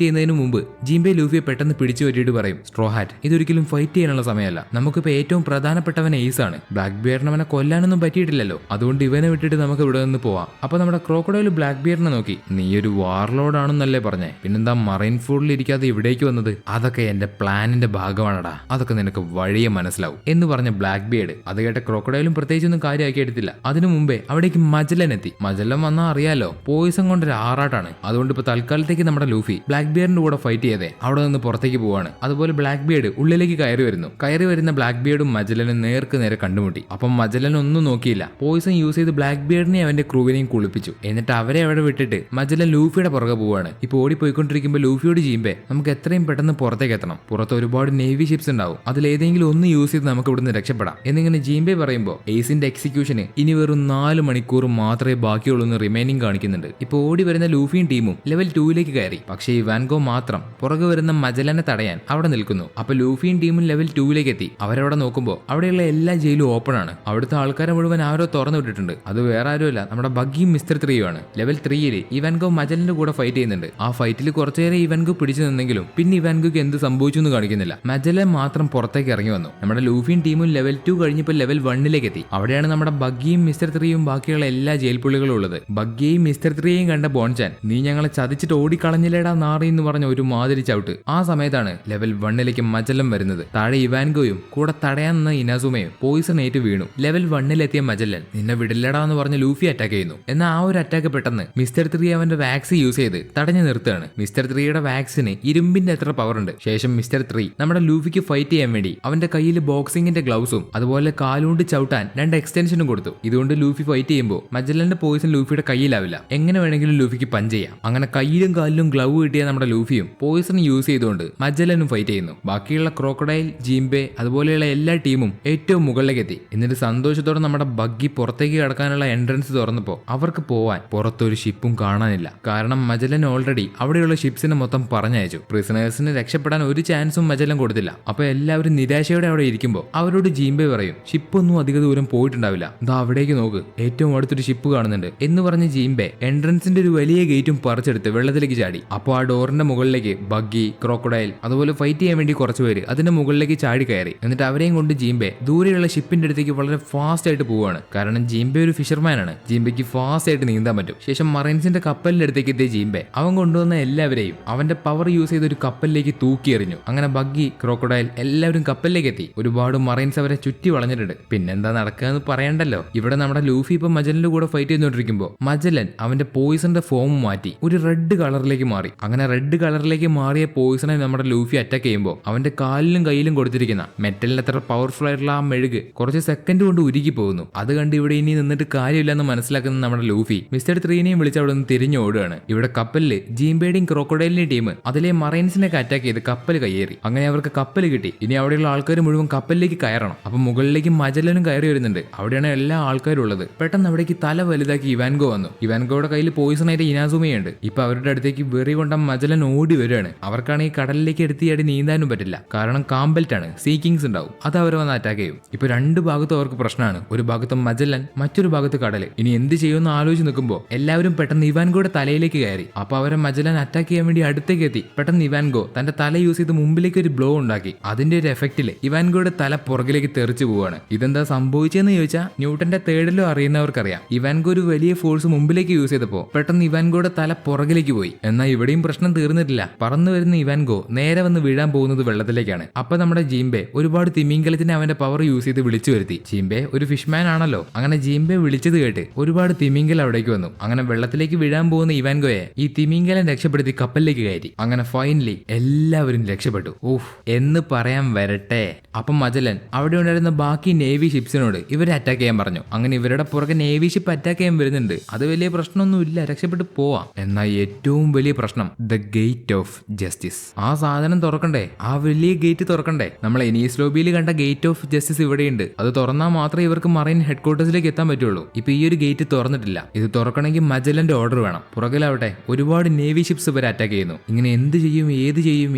ചെയ്യുന്നതിന് മുമ്പ് ജീംബെ ലൂഫിയെ പെട്ടെന്ന് പിടിച്ചു പറ്റിയിട്ട് പറയും, സ്ട്രോ ഹാറ്റ്, ഇതൊരിക്കലും ഫൈറ്റ് ചെയ്യാനുള്ള സമയമല്ല, നമുക്കിപ്പോ ഏറ്റവും പ്രധാനപ്പെട്ടവൻ എയ്സ് ആണ്. ബ്ലാക്ക് ബിയർഡിന് അവനെ കൊല്ലാനൊന്നും പറ്റിയിട്ടില്ലല്ലോ, അതുകൊണ്ട് ഇവനെ വിട്ടിട്ട് നമുക്ക് ഇവിടെ നിന്ന് പോവാം. അപ്പൊ നമ്മുടെ ക്രോക്കോഡൈൽ ബ്ലാക്ക് ബിയർഡിനെ നോക്കി, നീ ഒരു വാർലോഡ് ആണെന്നല്ലേ പറഞ്ഞേ, പിന്നെന്താ മറൈൻ ഫോർഡിൽ ഇരിക്കാതെ ഇവിടേക്ക് വന്നത്? അതൊക്കെ എന്റെ പ്ലാനിന്റെ ഭാഗമാണടാ, അതൊക്കെ നിനക്ക് വഴിയെ മനസ്സിലാവും എന്ന് പറഞ്ഞ ബ്ലാക്ക് ബിയർഡ് അത് കേട്ട ക്രോക്കോഡൈലും പ്രത്യേകിച്ചൊന്നും കാര്യമാക്കി എടുത്തില്ല. അതിനു മുമ്പേ അവിടേക്ക് മജലൻ എത്തി. മജലൻ വന്നാൽ അറിയാലോ പോയിസം കൊണ്ടൊരു ആറാട്ടാണ്. അതുകൊണ്ട് ഇപ്പൊ തൽക്കാലത്തേക്ക് നമ്മുടെ ലൂഫി ബ്ലാക്ക് ബിയർഡിന്റെ കൂടെ ഫൈറ്റ് ചെയ്തേ അവിടെ നിന്ന് പുറത്തേക്ക് പോവാണ്. അതുപോലെ ബ്ലാക്ക് ബിയർഡ് ഉള്ളിലേക്ക് കയറി വരുന്ന ബ്ലാക്ക് ബിയർഡും മജലനും നേർക്ക് നേരെ കണ്ടുമുട്ടി. അപ്പം മജലൻ ഒന്നും നോക്കിയില്ല, പോയിസൺ യൂസ് ചെയ്ത് ബ്ലാക്ക് ബിയർഡിനെ അവന്റെ ക്രൂവിനെയും കുളിപ്പിച്ചു. എന്നിട്ട് അവരെ അവിടെ വിട്ടിട്ട് മജലൻ ലൂഫിയുടെ പുറകെ പോവാണ്. ഇപ്പൊ ഓടിപ്പോയിക്കൊണ്ടിരിക്കുമ്പോൾ ലൂഫിയോട് ജീംബെ, നമുക്ക് എത്രയും പെട്ടെന്ന് പുറത്തേക്ക് എത്തണം, പുറത്ത് ഒരുപാട് നേവി ഷിപ്സ് ഉണ്ടാവും, അതിലേതെങ്കിലും ഒന്ന് യൂസ് ചെയ്ത് നമുക്ക് ഇവിടുന്ന് രക്ഷപ്പെടാം എന്നിങ്ങനെ ജീംബെ പറയുമ്പോൾ എയ്സിന്റെ എക്സിക്യൂഷന് ഇനി വെറും 4 മണിക്കൂർ മാത്രമേ ബാക്കിയുള്ളൂ എന്ന് റിമൈനിങ് കാണിക്കുന്നുണ്ട്. ഇപ്പൊ ഓടി വരുന്ന ലൂഫിയും ടീമും ലെവൽ 2-ലേക്ക് കയറി. പക്ഷേ ഇവാൻഗോ മാത്രം പുറകെ വരുന്ന മജലനെ തടയാൻ അവിടെ നിൽക്കുന്നു. അപ്പൊ ലൂഫിയും ടീമും ലെവൽ 2-ലേക്ക് എത്തി. അവരവിടെ നോക്കുമ്പോൾ അവിടെയുള്ള എല്ലാ ജയിലും ഓപ്പൺ ആണ്. അവിടുത്തെ ആൾക്കാരെ മുഴുവൻ ആരോ തുറന്നു വിട്ടിട്ടുണ്ട്. അത് വേറെ ആരുമല്ല, നമ്മുടെ ബഗ്ഗിയും മിസ്റ്റർ 3യും ആണ്. ലെവൽ 3-ൽ ഇവാൻഗോ മജലിന്റെ കൂടെ ഫൈറ്റ് ചെയ്യുന്നുണ്ട്. ആ ഫൈറ്റിൽ കുറച്ചേരെ ഇവാൻഗോ പിടിച്ചു നിന്നെങ്കിലും പിന്നെ ഇവാൻഗോക്ക് എന്ത് സംഭവിച്ചു എന്ന് കാണിക്കുന്നില്ല. മജലൻ മാത്രം പുറത്തേക്ക് ഇറങ്ങി വന്നു. നമ്മുടെ ലൂഫിയും ടീമും ലെവൽ 2 കഴിഞ്ഞപ്പോൾ ലെവൽ 1-ലേക്ക് എത്തി. അവിടെയാണ് നമ്മുടെ ബഗ്ഗിയും മിസ്റ്റർ 3യും ബാക്കിയുള്ള എല്ലാ ജയിൽ പുള്ളികളും ഉള്ളത്. ബഗ്ഗിയെയും മിസ്റ്റർ 3യെയും കണ്ട ബോൺചാൻ, നീ ഞങ്ങളെ ചതിച്ചിട്ട് ഓടിക്കളഞ്ഞില്ലേടാ നാറി എന്ന് പറഞ്ഞ ഒരു മാതിരി ചവിട്ട്. ആ സമയത്താണ് ലെവൽ 1-ലേക്ക് മജലൻ വരുന്നത്. താഴെ ഇവാൻഗോയും കൂടെ തടയാൻ നിന്ന ഇനാസുമയും പോയിസൺ ഏറ്റ് വീണു. ലെവൽ 1-ലെത്തിയ മജലൻ നിന്നെ വിടില്ലടാ എന്ന് പറഞ്ഞ് ലൂഫി അറ്റാക്ക് ചെയ്യുന്നു. എന്നാൽ ആ ഒരു അറ്റാക്ക് പെട്ടെന്ന് മിസ്റ്റർ 3 അവന്റെ വാക്സ് യൂസ് ചെയ്ത് തടഞ്ഞു നിർത്തുകയാണ്. മിസ്റ്റർ 3യുടെ വാക്സിന് ഇരുമ്പിന്റെ എത്ര പവർ ഉണ്ട്. ശേഷം മിസ്റ്റർ 3 നമ്മുടെ ലൂഫിക്ക് ഫൈറ്റ് ചെയ്യാൻ വേണ്ടി അവന്റെ കയ്യിൽ ബോക്സിംഗിന്റെ ഗ്ലൗസും അതുപോലെ കാലുകൊണ്ട് ചവിട്ടാൻ 2 എക്സ്റ്റൻഷനും കൊടുത്തു. ഇതുകൊണ്ട് ലൂഫി ഫൈറ്റ് ചെയ്യുമ്പോൾ മജല്ലന്റെ പോയിസൺ ലൂഫിയുടെ കയ്യിലാവില്ല. എങ്ങനെ വേണമെങ്കിലും ലൂഫിക്ക് പഞ്ച് ചെയ്യാം. അങ്ങനെ കയ്യിലും കാലിലും ഗ്ലൗ കിട്ടിയ നമ്മുടെ ലൂഫിയും പോയിസൺ യൂസ് ചെയ്തുകൊണ്ട് മജല്ലനും ഫൈറ്റ് ചെയ്യുന്നു. ബാക്കിയുള്ള ക്രോക്കഡൈൽ, ജീംബെ അതുപോലെയുള്ള എല്ലാ ടീമും ഏറ്റവും മുകളിലേക്ക് എത്തി. എന്നിട്ട് സന്തോഷത്തോടെ നമ്മുടെ ബഗ്ഗി പുറത്തേക്ക് കടക്കാനുള്ള എൻട്രൻസ് തുറന്നപ്പോൾ അവർക്ക് പോവാൻ പുറത്തൊരു ഷിപ്പും കാണാനില്ല. കാരണം മജല്ലൻ ഓൾറെഡി അവിടെയുള്ള ഷിപ്സിനെ മൊത്തം പറഞ്ഞയച്ചു. പ്രിസണേഴ്സിന് രക്ഷപ്പെടാൻ ഒരു ചാൻസും മജല്ലൻ കൊടുത്തില്ല. അപ്പൊ എല്ലാവരും നിരാശയോടെ അവിടെ ഇരിക്കുമ്പോൾ അവരോട് ജീംബെ പറയും, ഷിപ്പൊന്നും അധിക ദൂരം പോയിട്ടുണ്ടാവില്ല, ദാ അവിടേക്ക് നോക്ക്, ഏറ്റവും അടുത്തൊരു ഷിപ്പ് കാണുന്നുണ്ട് എന്ന് പറഞ്ഞ് ജീംബെ എൻട്രൻസിന്റെ ഒരു വലിയ ഗേറ്റും പറിച്ചെടുത്ത് വെള്ളത്തിലേക്ക് ചാടി. അപ്പോൾ ആ ഡോറിന്റെ മുകളിലേക്ക് ബഗ്ഗി, ക്രോക്കഡൈൽ അതുപോലെ ഫൈറ്റ് ചെയ്യാൻ വേണ്ടി കുറച്ചുപേര് അതിന്റെ മുകളിലേക്ക് ചാടി കയറി. എന്നിട്ട് അവരെയും കൊണ്ട് ജീംബെ ദൂരെയുള്ള ഷിപ്പിന്റെ അടുത്തേക്ക് വളരെ ഫാസ്റ്റ് ആയിട്ട് പോവുകയാണ്. കാരണം ജീംബെ ഒരു ഫിഷർമാൻ ആണ്, ജീംബെക്ക് ഫാസ്റ്റ് ആയിട്ട് നീന്താൻ പറ്റും. ശേഷം മറൈൻസിന്റെ കപ്പലിന്റെ അടുത്തേക്ക് എത്തിയ ജീംബെ അവൻ കൊണ്ടുവന്ന എല്ലാവരെയും അവന്റെ പവർ യൂസ് ചെയ്ത് ഒരു കപ്പലിലേക്ക് തൂക്കി എറിഞ്ഞു. അങ്ങനെ ബഗ്ഗി, ക്രോക്കഡൈൽ എല്ലാവരും കപ്പലിലേക്ക് എത്തി. ഒരുപാട് മറൈൻസ് അവരെ ചുറ്റി വളഞ്ഞിട്ടുണ്ട്. പിന്നെന്താ നടക്കുക എന്ന് പറയണ്ടല്ലോ. ഇവിടെ നമ്മുടെ ലൂഫി ഇപ്പൊ മജലന്റെ കൂടെ ഫൈറ്റ് ചെയ്തുകൊണ്ടിരിക്കുമ്പോൾ മജലൻ അവന്റെ പോയിസന്റെ ഫോം മാറ്റി ഒരു റെഡ് കളറിലേക്ക് മാറി. അങ്ങനെ റെഡ് കളറിലേക്ക് മാറിയ പോയിസണെ നമ്മുടെ ലൂഫി അറ്റാക്ക് ചെയ്യുമ്പോൾ അവന്റെ കാലിലും കയ്യിലും കൊടുത്തിരിക്കുന്ന മെറ്റലിന് അത്ര പവർഫുൾ ആയിട്ടുള്ള ആ മെഴുക് കുറച്ച് സെക്കൻഡ് കൊണ്ട് ഉരുകി പോകുന്നു. അത് കണ്ട് ഇവിടെ ഇനി നിന്നിട്ട് കാര്യമില്ലെന്ന് മനസ്സിലാക്കുന്ന നമ്മുടെ ലൂഫി മിസ്റ്റർ 3നെയും വിളിച്ച് അവിടെ നിന്ന് തിരിഞ്ഞോടുകയാണ്. ഇവിടെ കപ്പലില് ജീംബേഡിയും ക്രോക്കഡൈലിന്റെയും ടീം അതിലെ മറൈൻസിനൊക്കെ അറ്റാക്ക് ചെയ്ത് കപ്പൽ കയ്യേറി. അങ്ങനെ അവർക്ക് കപ്പൽ കിട്ടി. ഇനി അവിടെയുള്ള ആൾക്കാർ മുഴുവൻ കപ്പലിലേക്ക് കയറണം. അപ്പൊ മുകളിലേക്ക് മജലനും കയറി വരുന്നുണ്ട്. അവിടെയാണ് എല്ലാ ആൾക്കാരും ഉള്ളത്. പെട്ടെന്ന് അവിടേക്ക് തല വലുതാക്കി ഇവാൻഗോ വന്നു. ഇവാൻഗോയുടെ കയ്യിൽ പോയിസൺ ആയിട്ട് ഇനാസുമയുണ്ട്. ഇപ്പൊ അവരുടെ അടുത്തേക്ക് വെറി കൊണ്ട മജലൻ ഓടി വരികയാണ്. അവർക്കാണെങ്കിൽ കടലിലേക്ക് എടുത്തിയാടി നീന്താനും പറ്റില്ല. കാരണം കാമ്പൽറ്റ് ആണ്, സീക്കിങ്സ് ഉണ്ടാവും. അത് അവർ വന്ന് അറ്റാക്ക് ചെയ്യും. ഇപ്പൊ രണ്ട് ഭാഗത്തും അവർക്ക് പ്രശ്നമാണ്. ഒരു ഭാഗത്ത് മജലൻ, മറ്റൊരു ഭാഗത്ത് കടല്. ഇനി എന്ത് ചെയ്യുമെന്ന് ആലോചിച്ച് നിൽക്കുമ്പോൾ എല്ലാവരും പെട്ടെന്ന് ഇവാൻഗോയുടെ തലയിലേക്ക് കയറി. അപ്പൊ അവരെ മജലൻ അറ്റാക്ക് ചെയ്യാൻ വേണ്ടി അടുത്തേക്ക് എത്തി. പെട്ടെന്ന് ഇവാൻഗോ തന്റെ തല യൂസ് ചെയ്ത് മുമ്പിലേക്ക് ഒരു ബ്ലോ ഉണ്ടാക്കി. അതിന്റെ ഒരു എഫക്റ്റില് ഇവാൻഗോയുടെ തല പുറകിലേക്ക് തെറിച്ചു പോവാണ്. ഇതെന്താ സംഭവിച്ചെന്ന് ചോദിച്ചാൽ ന്യൂട്ടന്റെ തേർഡിലോ അറിയുന്നവർക്കറിയാം. ഇവാൻഗോ ഒരു വലിയ ഫോഴ്സ് മുമ്പിലേക്ക് യൂസ് ചെയ്തപ്പോൾ പെട്ടെന്ന് ഇവാൻഗോയുടെ തല പുറകിലേക്ക് പോയി. എന്നാൽ ഇവിടെയും പ്രശ്നം തീർന്നിട്ടില്ല. പറന്നു വരുന്ന ഇവാൻഗോ നേരെ വന്ന് വീഴാൻ പോകുന്നത് വെള്ളത്തിലേക്കാണ്. അപ്പൊ നമ്മുടെ ജീംബെ ഒരുപാട് തിമിംഗലത്തിനെ അവന്റെ പവർ യൂസ് ചെയ്ത് വിളിച്ചു വരുത്തി. ജീംബെ ഒരു ഫിഷ്മാൻ ആണല്ലോ. അങ്ങനെ ജീംബെ വിളിച്ചത് കേട്ട് ഒരുപാട് തിമിംഗൽ അവിടേക്ക് വന്നു. അങ്ങനെ വെള്ളത്തിലേക്ക് വീഴാൻ പോകുന്ന ഇവാൻഗോയെ ഈ തിമിംഗലൻ രക്ഷപ്പെടുത്തി കപ്പലിലേക്ക് കയറ്റി. അങ്ങനെ ഫൈനലി എല്ലാവരും രക്ഷപ്പെട്ടു. ഓഹ് എന്ന് പറയാൻ വരട്ടെ. അപ്പം മജലൻ അവിടെ ഉണ്ടായിരുന്ന ബാക്കി നേവി ഷിപ്സിനോട് ഇവരെ അറ്റാക്ക് ചെയ്യാൻ പറഞ്ഞു. അങ്ങനെ ഇവരുടെ പുറകെ നേവി ഷിപ്പ് അറ്റാക്ക് ചെയ്യാൻ വരുന്നുണ്ട്. അത് വലിയ പ്രശ്നമൊന്നുമില്ല, രക്ഷപ്പെട്ട് പോവാം. എന്നാൽ ഏറ്റവും വലിയ പ്രശ്നം ദ ഗേറ്റ് ഓഫ് ജസ്റ്റിസ്. ആ സാധനം തുറക്കണ്ടേ, ആ വലിയ ഗേറ്റ് തുറക്കണ്ടേ. നമ്മൾ എനീസ് ലോബിയിൽ കണ്ട ഗേറ്റ് ഓഫ് ജസ്റ്റിസ് ഇവിടെയുണ്ട്. അത് തുറന്നാൽ മാത്രമേ ഇവർക്ക് മറൈൻ ഹെഡ്ക്വാർട്ടേഴ്സിലേക്ക് എത്താൻ പറ്റുള്ളൂ. ഇപ്പൊ ഈ ഒരു ഗേറ്റ് തുറന്നിട്ടില്ല. ഇത് തുറക്കണമെങ്കിൽ മജലന്റെ ഓർഡർ വേണം. പുറകിലാവട്ടെ ഒരുപാട് നേവി ഷിപ്സ് ഇവരെ അറ്റാക്ക് ചെയ്യുന്നു. ഇങ്ങനെ എന്ത് ചെയ്യും,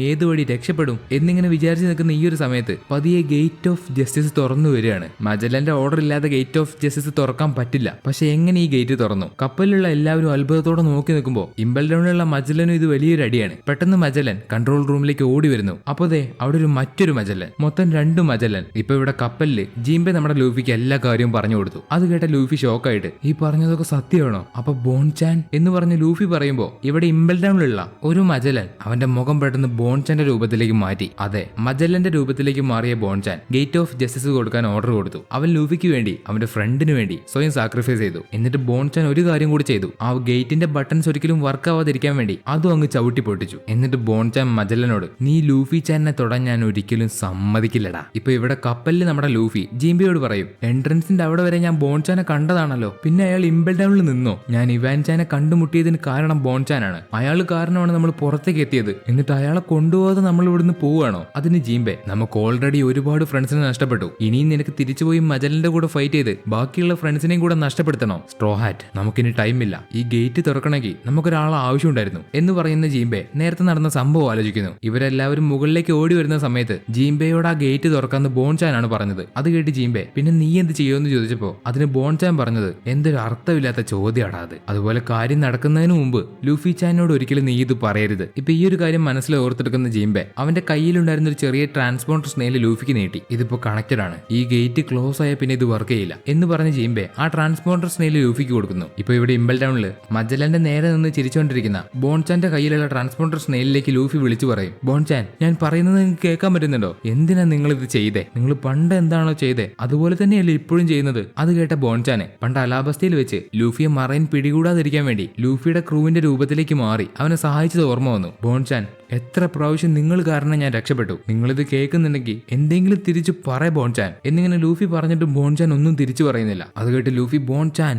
ഏത് വഴി രക്ഷപ്പെടും എന്നിങ്ങനെ വിചാരിച്ച് നിൽക്കുന്ന ഈ ഒരു സമയത്ത് പതിയെ ഗേറ്റ് ഓഫ് ജസ്റ്റിസ് തുറന്നു വരികയാണ്. മജലന്റെ ഓർഡർ ഇല്ലാതെ ഗേറ്റ് ഓഫ് ജസ്റ്റിസ് തുറക്കാൻ പറ്റില്ല. പക്ഷെ എങ്ങനെ ഈ ഗേറ്റ് തുറന്നു? കപ്പലിലുള്ള എല്ലാവരും അത്ഭുതത്തോടെ നോക്കി നിൽക്കുമ്പോൾ ഇംബൽഡൗണിലുള്ള മജലനും ഇത് വലിയൊരു അടിയാണ്. പെട്ടെന്ന് മജലൻ കൺട്രോൾ റൂമിലേക്ക് ഓടി വരുന്നു. അപ്പൊ ദേ അവിടെ മറ്റൊരു മജലൻ, മൊത്തം 2 മജലൻ. ഇപ്പൊ ഇവിടെ കപ്പലില് ജീംബെ നമ്മുടെ ലൂഫിക്ക് എല്ലാ കാര്യവും പറഞ്ഞു കൊടുത്തു. അത് കേട്ട ലൂഫി ഷോക്കായിട്ട് ഈ പറഞ്ഞതൊക്കെ സത്യമാണോ? അപ്പൊ ബോൺചാൻ എന്ന് പറഞ്ഞ് ലൂഫി പറയുമ്പോ ഇവിടെ ഇംബൽഡൗണിലുള്ള ഒരു മജലൻ അവന്റെ മുഖം പെട്ടെന്ന് ബോൺചാന്റെ രൂപത്തിലേക്ക് മാറ്റി. അതെ, മജലന്റെ രൂപത്തിലേക്ക് മാറിയ ബോൺചാൻ ഗേറ്റ് ഓഫ് ജസ്റ്റിസ് കൊടുക്കാൻ ഓർഡർ കൊടുത്തു. അവൻ ലൂഫിക്ക് വേണ്ടി അവന്റെ ഫ്രണ്ടിന് വേണ്ടി സ്വയം സാക്രിഫൈസ് ചെയ്തു. എന്നിട്ട് ബോൺചാൻ ഒരു കാര്യം കൂടി ചെയ്തു. ആ ഗേറ്റിന്റെ ബട്ടൺസ് ഒരിക്കലും വർക്ക് ആവാതിരിക്കാൻ വേണ്ടി അതും അങ്ങ് ചവിട്ടി പൊട്ടിച്ചു. എന്നിട്ട് ബോൺചാൻ മജലനോട് നീ ലൂഫി ചാനെ തൊടാൻ ഞാൻ ഒരിക്കലും സമ്മതിക്കില്ലടാ. ഇപ്പൊ ഇവിടെ കപ്പലിൽ നമ്മുടെ ലൂഫി ജീംബിയോട് പറയും, എൻട്രൻസിന്റെ അവിടെ വരെ ഞാൻ ബോൺചാനെ കണ്ടതാണല്ലോ, പിന്നെ അയാൾ ഇംബൽഡൗണിൽ നിന്നോ? ഞാൻ ഇവാൻ ചാനെ കണ്ടുമുട്ടിയതിന് കാരണം ബോൺചാനാണ്. അയാൾ കാരണമാണ് നമ്മൾ പുറത്തേക്ക് എത്തിയത്. എന്നിട്ട് അയാളെ കൊണ്ടുപോകാതെ നമ്മൾ ഇവിടുന്ന് പോവുകയാണോ? അതിന് ജീംബെ, നമുക്ക് ഓൾറെഡി ഒരുപാട് ഫ്രണ്ട്സിനെ നഷ്ടപ്പെട്ടു. ഇനിയും നിനക്ക് തിരിച്ചുപോയി മജലിന്റെ കൂടെ ഫൈറ്റ് ചെയ്ത് ബാക്കിയുള്ള ഫ്രണ്ട്സിനെയും കൂടെ നഷ്ടപ്പെടുത്തണോ? സ്ട്രോ ഹാറ്റ്, നമുക്കിനി ടൈമില്ല. ഈ ഗേറ്റ് തുറക്കണമെങ്കിൽ നമുക്കൊരാളെ ആവശ്യമുണ്ടായിരുന്നു എന്ന് പറയുന്ന ജീംബെ നേരത്തെ നടന്ന സംഭവം ആലോചിക്കുന്നു. ഇവരെല്ലാവരും മുകളിലേക്ക് ഓടി വരുന്ന സമയത്ത് ജീംബെയോട് ആ ഗേറ്റ് തുറക്കാന്ന് ബോൺചാനാണ് പറഞ്ഞത്. അത് കേട്ട് ജീംബെ പിന്നെ നീ എന്ത് ചെയ്യുമെന്ന് ചോദിച്ചപ്പോ അതിന് ബോൺചാൻ പറഞ്ഞത് എന്തൊരു അർത്ഥമില്ലാത്ത ചോദ്യമാടാ അത്. അതുപോലെ കാര്യം നടക്കുന്നതിന് മുമ്പ് ലൂഫി ചാനോട് ഒരിക്കലും നീ ഇത് പറയരുത്. ഇപ്പൊ ഈ ഒരു കാര്യം മനസ്സിൽ ഓർത്തെടുക്കുന്ന ജീംബെ അവന്റെ കയ്യിലുണ്ടായിരുന്ന ഒരു ചെറിയ ട്രാൻസ്പോണ്ടർ സ്നെയിൽ ലൂഫിക്ക് നീട്ടി. ഇതിപ്പോ കണക്റ്റഡ് ആണ്, ഈ ഗേറ്റ് ക്ലോസ് ആയ പിന്നെ ഇത് വർക്ക് ചെയ്യില്ല എന്ന് പറഞ്ഞ് ജീംബെ ആ ട്രാൻസ്പോണ്ടർ സ്നെയിൽ ലൂഫിക്ക് കൊടുക്കുന്നു. ഇപ്പൊ ഇവിടെ ഇംബൽഡൗണിൽ മജലന്റെ നേരെ നിന്ന് ചിരിച്ചുകൊണ്ടിരിക്കുന്ന ബോൺചാന്റെ കയ്യിലുള്ള ട്രാൻസ്പോണ്ടർ സ്നെയിലേക്ക് ലൂഫി വിളിച്ചു പറയും, ബോൺചാൻ ഞാൻ പറയുന്നത് നിങ്ങൾക്ക് കേൾക്കാൻ പറ്റുന്നുണ്ടോ? എന്തിനാ നിങ്ങൾ ഇത് ചെയ്തേ? നിങ്ങൾ പണ്ട് എന്താണോ ചെയ്തേ അതുപോലെ തന്നെയല്ലേ ഇപ്പോഴും ചെയ്യുന്നത്? അത് കേട്ട ബോൺചാന് പണ്ട് അലാബസ്തയിൽ വെച്ച് ലൂഫിയെ മറൈൻ പിടികൂടാതിരിക്കാൻ വേണ്ടി ലൂഫിയുടെ ക്രൂവിന്റെ രൂപത്തിലേക്ക് മാറി അവനെ സഹായിച്ചത് ഓർമ്മ വന്നു. ബോൺചാൻ, എത്ര പ്രാവശ്യം നിങ്ങൾ കാരണം ഞാൻ രക്ഷപ്പെട്ടു. നിങ്ങളിത് കേൾക്കുന്നുണ്ടെങ്കിൽ എന്തെങ്കിലും തിരിച്ചു പറ ബോൺചാൻ. ബോൺചാൻ എന്നിങ്ങനെ ലൂഫി പറഞ്ഞിട്ട് ബോൺചാൻ ഒന്നും തിരിച്ചു പറയുന്നില്ല. അത് കേട്ട് ലൂഫി ബോൺചാൻ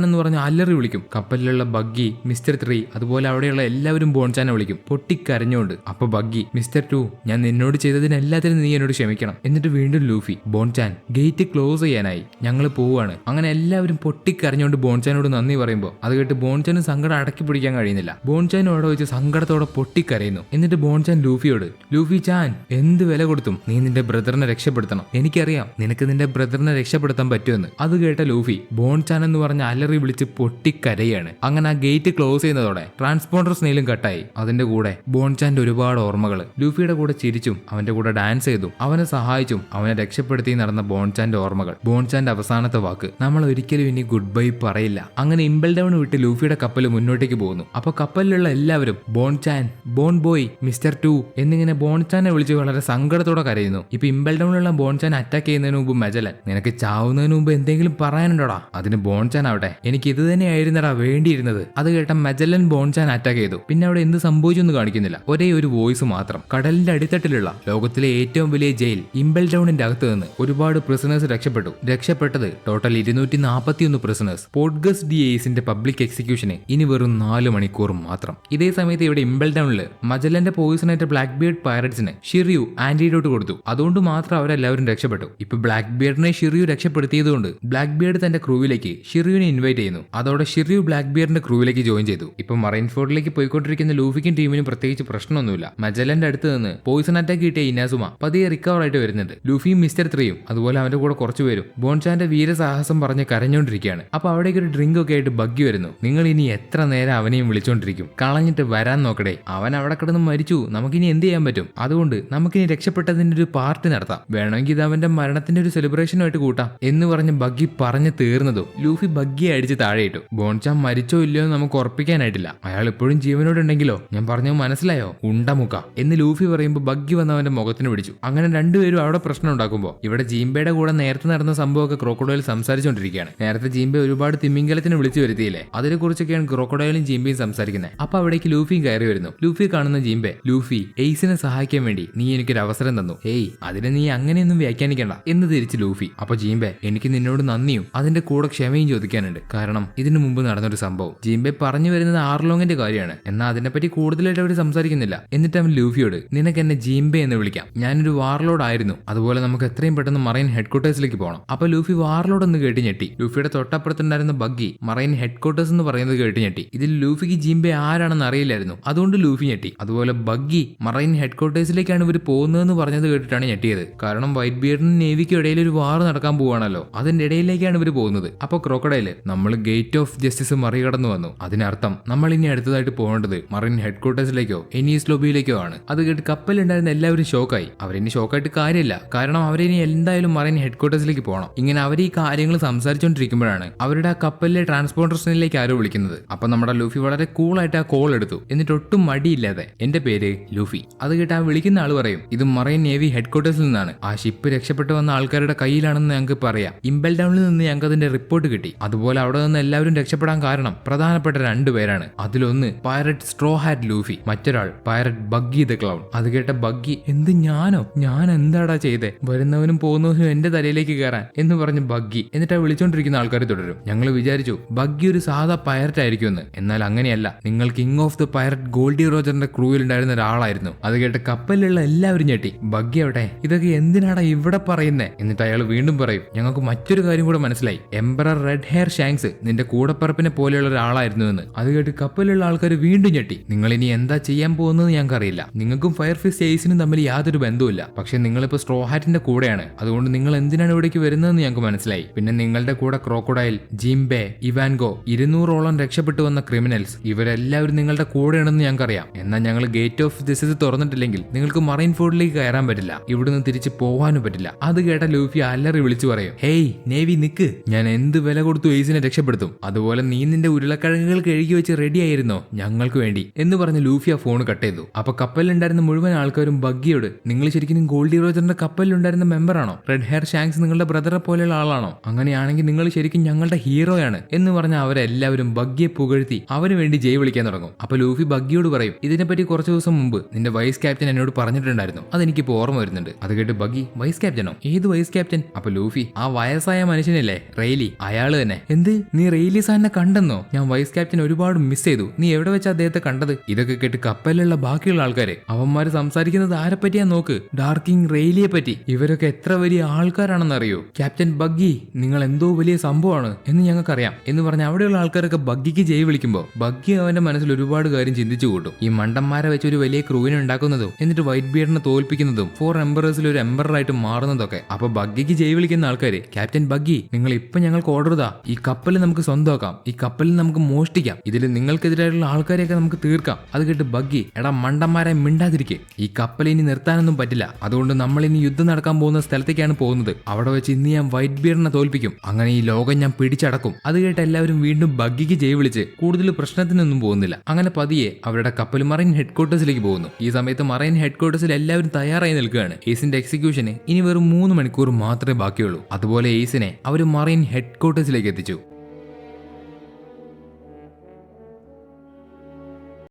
എന്ന് പറഞ്ഞ അല്ലറി വിളിക്കും. കപ്പലിലുള്ള ബഗ്ഗി, മിസ്റ്റർ 3 അതുപോലെ അവിടെയുള്ള എല്ലാവരും ബോൺചാനെ വിളിക്കും പൊട്ടിക്കരഞ്ഞുകൊണ്ട്. അപ്പൊ ബഗ്ഗി, മിസ്റ്റർ 2 ഞാൻ നിന്നോട് ചെയ്തതിന് എല്ലാത്തിനും നീ എന്നോട് ക്ഷമിക്കണം. എന്നിട്ട് വീണ്ടും ലൂഫി, ബോൺചാൻ ഗേറ്റ് ക്ലോസ് ചെയ്യാനായി, ഞങ്ങൾ പോവാണ്. അങ്ങനെ എല്ലാവരും പൊട്ടിക്കരഞ്ഞുകൊണ്ട് ബോൺചാനോട് നന്ദി പറയുമ്പോൾ അത് കേട്ട് ബോൺചാന് സങ്കടം അടക്കി പിടിക്കാൻ കഴിയുന്നില്ല. ബോൺചാൻ അവിടെ വെച്ച് സങ്കടത്തോടെ പൊട്ടിക്കരയുന്നു. എന്നിട്ട് ബോൺചാൻ ലൂഫിയോട്, ലൂഫി ചാൻ എന്ത് വില കൊടുത്തും നീ നിന്റെ ബ്രദറിനെ രക്ഷപ്പെടുത്തണം. എനിക്കറിയാം നിനക്ക് നിന്റെ ബ്രദറിനെ രക്ഷപ്പെടുത്താൻ പറ്റുമെന്ന്. അത് കേട്ട ലൂഫി ബോൺചാൻ എന്ന് പറഞ്ഞ അലറി വിളിച്ച് പൊട്ടിക്കരയാണ്. അങ്ങനെ ആ ഗേറ്റ് ക്ലോസ് ചെയ്യുന്നതോടെ ട്രാൻസ്പോണ്ടർ സ്നെയിലും കട്ടായി. അതിന്റെ കൂടെ ബോൺചാന്റെ ഒരുപാട് ഓർമ്മകൾ. ലൂഫിയുടെ കൂടെ ചിരിച്ചും അവന്റെ കൂടെ ഡാൻസ് ചെയ്തും അവനെ സഹായിച്ചും അവനെ രക്ഷപ്പെടുത്തി നടന്ന ബോൺചാന്റെ ഓർമ്മകൾ. ബോൺചാന്റെ അവസാനത്തെ വാക്ക്, നമ്മൾ ഒരിക്കലും ഇനി ഗുഡ് ബൈ പറയില്ല. അങ്ങനെ ഇംബൽ ഡൗൺ വിട്ട് ലൂഫിയുടെ കപ്പൽ മുന്നോട്ടേക്ക് പോകുന്നു. അപ്പൊ കപ്പലിലുള്ള എല്ലാവരും ബോൺചാൻ, ബോൺ ബോയ്, മിസ്റ്റർ 2 എന്നിങ്ങനെ ബോൺചാനെ വിളിച്ച് വളരെ സങ്കടത്തോടെ കരയുന്നു. ഇപ്പൊ ഇംബൽ ഡൗണിലുള്ള ബോൺചാൻ അറ്റാക്ക് ചെയ്യുന്നതിന് മുമ്പ് മെജലൻ, നിനക്ക് ചാവുന്നതിന് മുമ്പ് എന്തെങ്കിലും പറയാനുണ്ടോടാ? അതിന് ബോൺചാൻ ആവട്ടെ, എനിക്ക് ഇത് തന്നെയായിരുന്നടാ വേണ്ടിയിരുന്നത്. അത് കേട്ട മെജലൻ ബോൺചാൻ അറ്റാക്ക് ചെയ്തു. പിന്നെ അവിടെ എന്ത് സംഭവിച്ചൊന്നും കാണിക്കുന്നില്ല, ഒരേ ഒരു വോയിസ് മാത്രം. കടലിന്റെ അടിത്തട്ടിലുള്ള ലോകത്തിലെ ഏറ്റവും വലിയ ജയിൽ ഇംബൽ ഡൗണിന്റെ അകത്ത് നിന്ന് ഒരുപാട് പ്രിസണേഴ്സ് രക്ഷപ്പെട്ടത് ടോട്ടൽ 241 പ്രിസണേഴ്സ്. പോഡ്ഗസ് ഡി എയ്സിന്റെ പബ്ലിക് എക്സിക്യൂഷന് ഇനി വെറും 4 മണിക്കൂർ മാത്രം. ഇതേ സമയത്ത് ഇവിടെ ഇംബൽ ഡൗണില് മജലന്റെ പോയിസണായിട്ട് ബ്ലാക്ക് ബിയർഡ് പൈററ്റ്സിന് ഷിറിയു ആന്റിഡോട്ട് കൊടുത്തു. അതുകൊണ്ട് മാത്രം അവരെല്ലാവരും രക്ഷപ്പെട്ടു. ഇപ്പൊ ബ്ലാക്ക് ബിയർഡിനെ ഷിറിയു രക്ഷപ്പെടുത്തിയതുകൊണ്ട് ബ്ലാക്ക് ബിയർഡ് തന്റെ ക്രൂവിലേക്ക് ഷിറിയുവിനെ ഇൻവൈറ്റ് ചെയ്യുന്നു. അതോടെ ഷിറിയു ബ്ലാക്ക് ബിയർഡിന്റെ ക്രൂവിലേക്ക് ജോയിൻ ചെയ്തു. ഇപ്പൊ മറൈൻ ഫോർട്ടിലേക്ക് പോയിക്കൊണ്ടിരിക്കുന്ന ലൂഫിക്കും ടീമിനും പ്രത്യേകിച്ച് പ്രശ്നമൊന്നുമില്ല. മജലന്റെ അടുത്ത് നിന്ന് പോയിസൺ അറ്റാക്ക് കിട്ടിയ ഇനാസുമ പതിയെ റിക്കവർ ആയിട്ട് വരുന്നുണ്ട്. ലൂഫിയും മിസ്റ്റർ 3യും അതുപോലെ അവന്റെ കൂടെ കുറച്ചുപേരും ബോൺചാന്റെ വീരസാഹസം പറഞ്ഞ് കരഞ്ഞോണ്ടിരിക്കുകയാണ്. അപ്പൊ അവിടേക്ക് ഒരു ഡ്രിങ്ക് ഒക്കെ ആയിട്ട് ബഗ്ഗി വരുന്നു. നിങ്ങൾ ഇനി എത്ര നേരം അവനെയും വിളിച്ചോണ്ടിരിക്കും? കളഞ്ഞിട്ട് വരാൻ നോക്കടേ. അവൻ അവിടെ കിടന്ന് മരിച്ചു, നമുക്കിനി എന്ത് ചെയ്യാൻ പറ്റും? അതുകൊണ്ട് നമുക്കിനി രക്ഷപ്പെട്ടതിന്റെ ഒരു പാർട്ടി നടത്താം. വേണമെങ്കിൽ ഇത് അവന്റെ മരണത്തിന്റെ ഒരു സെലിബ്രേഷനുമായിട്ട് കൂട്ടാം എന്ന് പറഞ്ഞ് ബഗ്ഗി പറഞ്ഞു തീർന്നതും ലൂഫി ബഗ്ഗിയെ അടിച്ച് താഴെയിട്ടു. ബോൺചാൻ മരിച്ചോ ഇല്ലയോ എന്ന് നമുക്ക് ഉറപ്പിക്കാനായിട്ടില്ല. അയാൾ ഇപ്പോഴും ജീവനോടുണ്ടെങ്കിലോ? ഞാൻ പറഞ്ഞത് മനസ്സിലായോ? ഉണ്ടമുക്ക എന്ന് ലൂഫി പറയുമ്പോൾ ബഗ്ഗി വന്ന് അവന്റെ മുഖത്തിന് പിടിച്ചു. അങ്ങനെ രണ്ടുപേരും അവിടെ പ്രശ്നം ഉണ്ടാക്കുമ്പോൾ ഇവിടെ ജീംബയുടെ കൂടെ നേരത്തെ നടന്ന സംഭവമൊക്കെ ക്രോക്കോഡൈൽ സംസാരിച്ചുകൊണ്ടിരിക്കുകയാണ്. നേരത്തെ ജീംബെ ഒരുപാട് തിമിംഗലത്തിന് വിളിച്ചു വരുത്തിയില്ലേ, അതിനെ കുറിച്ചൊക്കെയാണ് ക്രോക്കോഡൈലും ജീംബയും സംസാരിക്കുന്നത്. അപ്പൊ അവിടേക്ക് ലൂഫിയും കയറി വരുന്നു. ലൂഫി കാണുന്ന ജീംബെ, ലൂഫി എയ്സിനെ സഹായിക്കാൻ വേണ്ടി നീ എനിക്കൊരു അവസരം തന്നു. ഏയ് അതിനെ നീ അങ്ങനെയൊന്നും വ്യാഖ്യാനിക്കണ്ട എന്ന് തിരിച്ച് ലൂഫി. അപ്പൊ ജീംബെ, എനിക്ക് നിന്നോട് നന്ദിയും അതിന്റെ കൂടെ ക്ഷമയും ചോദിക്കാനുണ്ട്. കാരണം ഇതിനു മുമ്പ് നടന്നൊരു സംഭവം. ജീംബെ പറഞ്ഞു വരുന്നത് ആർലോങ്ങിന്റെ കാര്യമാണ്. എന്നാൽ അതിനെപ്പറ്റി കൂടുതലായിട്ട് അവർ സംസാരിക്കുന്നില്ല. എന്നിട്ട് അവൻ ലൂഫിയോട്, നിനക്ക് എന്നെ ജീംബെ എന്ന് വിളിക്കാം, ഞാനൊരു വാർലോഡ് ആയിരുന്നു, അതുപോലെ നമുക്ക് എത്രയും പെട്ടെന്ന് മറൈൻ ഹെഡ്ക്വാർട്ടേഴ്സിലേക്ക് പോകണം. അപ്പൊ ലൂഫി വാർലോഡ് എന്ന് കേട്ട് ഞെട്ടി. ലൂഫിയുടെ തൊട്ടപ്പുറത്തുണ്ടായിരുന്ന ബഗ്ഗി മറൈൻ ഹെഡ്ക്വാർട്ടേഴ്സ് എന്ന് പറയുന്നത് കേട്ട് ഞെട്ടി. ഇതിൽ ലൂഫിക്ക് ജീംബെ ആരാണെന്ന് അറിയില്ലായിരുന്നു, അതുകൊണ്ട് ലൂഫി ഞെട്ടി. അതുപോലെ ബഗ്ഗി മറൈൻ ഹെഡ്ക്വാർട്ടേഴ്സിലേക്കാണ് ഇവർ പോകുന്നതെന്ന് പറഞ്ഞത് കേട്ടിട്ടാണ് ഞെട്ടിയത്. കാരണം വൈറ്റ് ബിയർഡിനും നേവിക്കും ഇടയിൽ ഒരു വാർ നടക്കാൻ പോവാണല്ലോ, അതിന്റെ ഇടയിലേക്കാണ് ഇവർ പോകുന്നത്. അപ്പൊ ക്രോക്കഡൈല്, നമ്മൾ ഗേറ്റ് ഓഫ് ജസ്റ്റിസ് മറികടന്നു വന്നു, അതിനർത്ഥം നമ്മൾ ഇനി അടുത്തതായിട്ട് പോകേണ്ടത് മറൈൻ ഹെഡ്ക്വാർട്ടേഴ്സിലേക്കോ എനിയസ് ലോബിയിലേക്കോ ആണ്. അത് കേട്ട് കപ്പലുണ്ടായിരുന്ന എല്ലാവരും ഷോക്കായി. അവരിനി ഷോക്കായിട്ട് കാര്യമില്ല, കാരണം അവരിനി എന്തായാലും മറൈൻ ഹെഡ്ക്വാർട്ടേഴ്സിലേക്ക് പോകണം. ഇങ്ങനെ അവർ ഈ കാര്യങ്ങൾ സംസാരിച്ചുകൊണ്ടിരിക്കുമ്പോഴാണ് അവരുടെ ആ കപ്പലിലെ ട്രാൻസ്പോർട്ടേഴ്സിലേക്ക് ആരോ വിളിക്കുന്നത്. അപ്പൊ നമ്മുടെ ലൂഫി വളരെ കൂളായിട്ട് ആ കോൾ എടുത്തു. എന്നിട്ട് ഒട്ടും മടിയില്ലാതെ, എന്റെ പേര് ലൂഫി. അത് കേട്ട് ആ വിളിക്കുന്ന ആൾ പറയും, ഇത് മറൈൻ നേവി ഹെഡ്ക്വാർട്ടേഴ്സിൽ നിന്നാണ്, ആ ഷിപ്പ് രക്ഷപ്പെട്ടു വന്ന ആൾക്കാരുടെ കയ്യിലാണെന്ന് ഞങ്ങൾക്ക് പറയാം. ഇംബൽ ഡൗണിൽ നിന്ന് ഞങ്ങൾക്ക് അതിന്റെ റിപ്പോർട്ട് കിട്ടി. അതുപോലെ അവിടെ നിന്ന് എല്ലാവരും രക്ഷപ്പെടാൻ കാരണം പ്രധാനപ്പെട്ട 2 പേരാണ്. അതിലൊന്ന് പൈററ്റ് സ്ട്രോ ഹാറ്റ് ലൂഫി, മറ്റൊരാൾ പൈററ്റ് ബഗ്ഗി ദ ക്ലൗൺ. അത് കേട്ട ബഗ്ഗി, എന്ത് ഞാനോ? ഞാൻ എന്താടാ ചെയ്തേ? വരുന്നവനും പോകുന്നവനും എന്റെ തലയിലേക്ക് കയറാൻ എന്ന് പറഞ്ഞ് ബഗ്ഗി. എന്നിട്ട് ആ വിളിച്ചോണ്ടിരിക്കുന്ന ആൾക്കാർ തുടരും. ഞങ്ങൾ വിചാരിച്ചു ബഗ്ഗി ഒരു സാധാ പൈററ്റ് ആയിരിക്കുമെന്ന്. എന്നാൽ അങ്ങനെയല്ല, നിങ്ങൾ king of the pirate Gol D റോജറിന്റെ ക്രൂവിൽ ഉണ്ടായിരുന്ന ഒരാളായിരുന്നു. അത് കേട്ട് കപ്പലിലുള്ള എല്ലാവരും ഞെട്ടി. ബഗ്ഗി അവിടെ, ഇതൊക്കെ എന്തിനാടാ ഇവിടെ പറയുന്നേ? എന്നിട്ട് അയാൾ വീണ്ടും പറയും, ഞങ്ങൾക്ക് മറ്റൊരു കാര്യം കൂടെ മനസ്സിലായി, എംപറർ റെഡ് ഹെയർ ഷാങ്സ് നിന്റെ കൂടപ്പറപ്പിനെ പോലെയുള്ള ഒരാളായിരുന്നു എന്ന്. അത് കേട്ട് കപ്പലിലുള്ള ആൾക്കാർ വീണ്ടും ഞെട്ടി. നിങ്ങൾ ഇനി എന്താ ചെയ്യാൻ പോകുന്നത് ഞങ്ങൾക്ക് അറിയില്ല. നിങ്ങൾക്കും ഫയർഫിസ്റ്റ് എയ്സിനും തമ്മിൽ യാതൊരു ബന്ധവുമില്ല. പക്ഷെ നിങ്ങളിപ്പോ സ്ട്രോ ഹാറ്റിന്റെ കൂടെയാണ്, അതുകൊണ്ട് നിങ്ങൾ എന്തിനാണ് ഇവിടേക്ക് വരുന്നതെന്ന് ഞങ്ങൾക്ക് മനസ്സിലായി. പിന്നെ നിങ്ങളുടെ കൂടെ ക്രോക്കോഡൈൽ, ജിംബെ, ഇവാൻഗോ, 200ഓളം രക്ഷപ്പെട്ടു വന്ന ക്രിമിനൽസ്, ഇവരെല്ലാവരും നിങ്ങളുടെ കൂടെയാണെന്ന് ഞങ്ങൾക്കറിയാം. എന്നാൽ ഞങ്ങൾ ഗേറ്റ് ഓഫ് ജസ്റ്റിസ് തുറന്നിട്ടില്ലെങ്കിൽ നിങ്ങൾക്ക് മറൈൻ ഫോർട്ടിലേക്ക് കയറാൻ പറ്റില്ല, ഇവിടുന്ന് തിരിച്ച് പോകാനും പറ്റില്ല. അത് കേട്ട ലൂഫി അല്ലറി വിളിച്ചു പറയും, ഹേയ് നേവി നിക്ക്, ഞാൻ എന്ത് വില കൊടുത്തു എയ്സിനെ രക്ഷപ്പെടുത്തും. അതുപോലെ നീ നിന്റെ ഉരുളക്കിഴങ്ങുകൾ കഴുകി വെച്ച് റെഡി ആയിരുന്നോ ഞങ്ങൾക്ക് വേണ്ടി എന്ന് പറഞ്ഞ് ലൂഫി ആ ഫോൺ കട്ട് ചെയ്തു. അപ്പൊ കപ്പലിലുണ്ടായിരുന്ന മുഴുവൻ ആൾക്കാരും ബഗ്ഗിയോട്, നിങ്ങൾ ശരിക്കും ഗോൾഡി റോജറിന്റെ കപ്പലിലുണ്ടായിരുന്ന മെമ്പറാണോ? റെഡ് ഹെയർ ഷാങ്സ് നിങ്ങളുടെ ബ്രദറെ പോലെയുള്ള ആളാണോ? അങ്ങനെയാണെങ്കിൽ നിങ്ങൾ ശരിക്കും ഞങ്ങളുടെ ഹീറോയാണ് എന്ന് പറഞ്ഞ അവരെല്ലാവരും ബഗ്ഗിയെ പുകഴ്ത്തി അവന് വേണ്ടി ജയ് വിളിക്കാൻ തുടങ്ങും. അപ്പൊ ലൂഫി ബഗ്ഗിയോട് പറയും, ഇതിനെപ്പറ്റി കുറച്ച് ദിവസം മുമ്പ് നിന്റെ വൈസ് ക്യാപ്റ്റൻ എന്നോട് പറഞ്ഞിട്ടുണ്ടായിരുന്നു, അതെനിക്കിപ്പോ ഓർമ്മ വരുന്നുണ്ട്. അത് കേട്ട് ബഗ്ഗി, വൈസ് ക്യാപ്റ്റനോ? ഏത് വൈസ് ക്യാപ്റ്റൻ? അപ്പൊ ലൂഫി, ആ വയസ്സായ മനുഷ്യനല്ലേ റെയ്ലി, അയാള് തന്നെ. എന്ത്, നീ റെയ്ലി സാറിനെ കണ്ടെന്നോ? ഞാൻ വൈസ് ക്യാപ്റ്റൻ ഒരുപാട് മിസ് ചെയ്തു. നീ എവിടെ വെച്ച് അദ്ദേഹത്തെ കണ്ടത്? ഇതൊക്കെ കേട്ട് കപ്പലിലുള്ള ബാക്കിയുള്ള ആൾക്കാര് അവന്മാര് സംസാരിക്കുന്നത് ആരെ പറ്റിയാ നോക്ക്, ഡാർക്കിങ് റെയ്ലിയെ പറ്റി. ഇവരൊക്കെ എത്ര വലിയ ആൾക്കാരാണെന്ന് അറിയോ? ക്യാപ്റ്റൻ ബഗ്ഗി, നിങ്ങൾ എന്തോ വലിയ സംഭവമാണ് എന്ന് ഞങ്ങൾക്കറിയാം എന്ന് പറഞ്ഞ അവിടെയുള്ള ആൾക്കാരൊക്കെ ബഗ്ഗിക്ക് ജയ് വിളിക്കുമ്പോൾ ബഗ്ഗി അവന്റെ മനസ്സിൽ ഒരുപാട് കാര്യം ചിന്തിച്ചു കൂട്ടും. ഈ മണ്ടന്മാരെ വെച്ച് ഒരു വലിയ ക്രൂവിനെ ഉണ്ടാക്കുന്നതും എന്നിട്ട് വൈറ്റ് ബിയർഡിനെ തോൽപ്പിക്കുന്നതും 4 എംബറേഴ്സിൽ ഒരു എംബറായിട്ട് മാറുന്നതൊക്കെ. അപ്പൊ ബഗ്ഗിക്ക് ജയ് വിളിക്കുന്ന ആൾക്കാര്, ക്യാപ്റ്റൻ ബഗ്ഗി, നിങ്ങൾ ഇപ്പൊ ഞങ്ങൾക്ക് ഓർഡർ താ, ഈ കപ്പൽ നമുക്ക് സ്വന്തമാക്കാം, ഈ കപ്പലിൽ നമുക്ക് മോഷ്ടിക്കാം, ഇതിൽ നിങ്ങൾക്കെതിരായിട്ടുള്ള ആൾക്കാരെയൊക്കെ നമുക്ക് തീർക്കാം. അത് കേട്ട് ബഗ്ഗി, എടാ മണ്ടന്മാരെ മിണ്ടാതിരിക്കെ, ഈ കപ്പൽ ഇനി നിർത്താനൊന്നും പറ്റില്ല, അതുകൊണ്ട് നമ്മൾ ഇനി യുദ്ധം നടക്കാൻ പോകുന്ന സ്ഥലത്തേക്കാണ് പോകുന്നത്. അവിടെ വെച്ച് ഇന്ന് ഞാൻ വൈറ്റ് ബിയറിനെ തോൽപ്പിക്കും, അങ്ങനെ ഈ ലോകം ഞാൻ പിടിച്ചടക്കും. അത് കേട്ട് എല്ലാവരും വീണ്ടും ബഗ്ഗിക്ക് ജയ് വിളിച്ച് കൂടുതൽ പ്രശ്നത്തിനൊന്നും പോകുന്നില്ല. അങ്ങനെ പതിയെ അവരുടെ കപ്പൽ മറൈൻ ഹെഡ്ക്വാർട്ടേഴ്സിലേക്ക് പോകുന്നു. ഈ സമയത്ത് മറൈൻ ഹെഡ്ക്വാർട്ടേഴ്സിൽ എല്ലാവരും തയ്യാറായി നിൽക്കുകയാണ്. എയ്സിന്റെ എക്സിക്യൂഷന് ഇനി വെറും 3 മണിക്കൂർ മാത്രമേ ബാക്കിയുള്ളൂ. അതുപോലെ എയ്സിനെ അവർ മറൈൻ ഹെഡ്ക്വാർട്ടേഴ്സിലേക്ക് എത്തിച്ചു.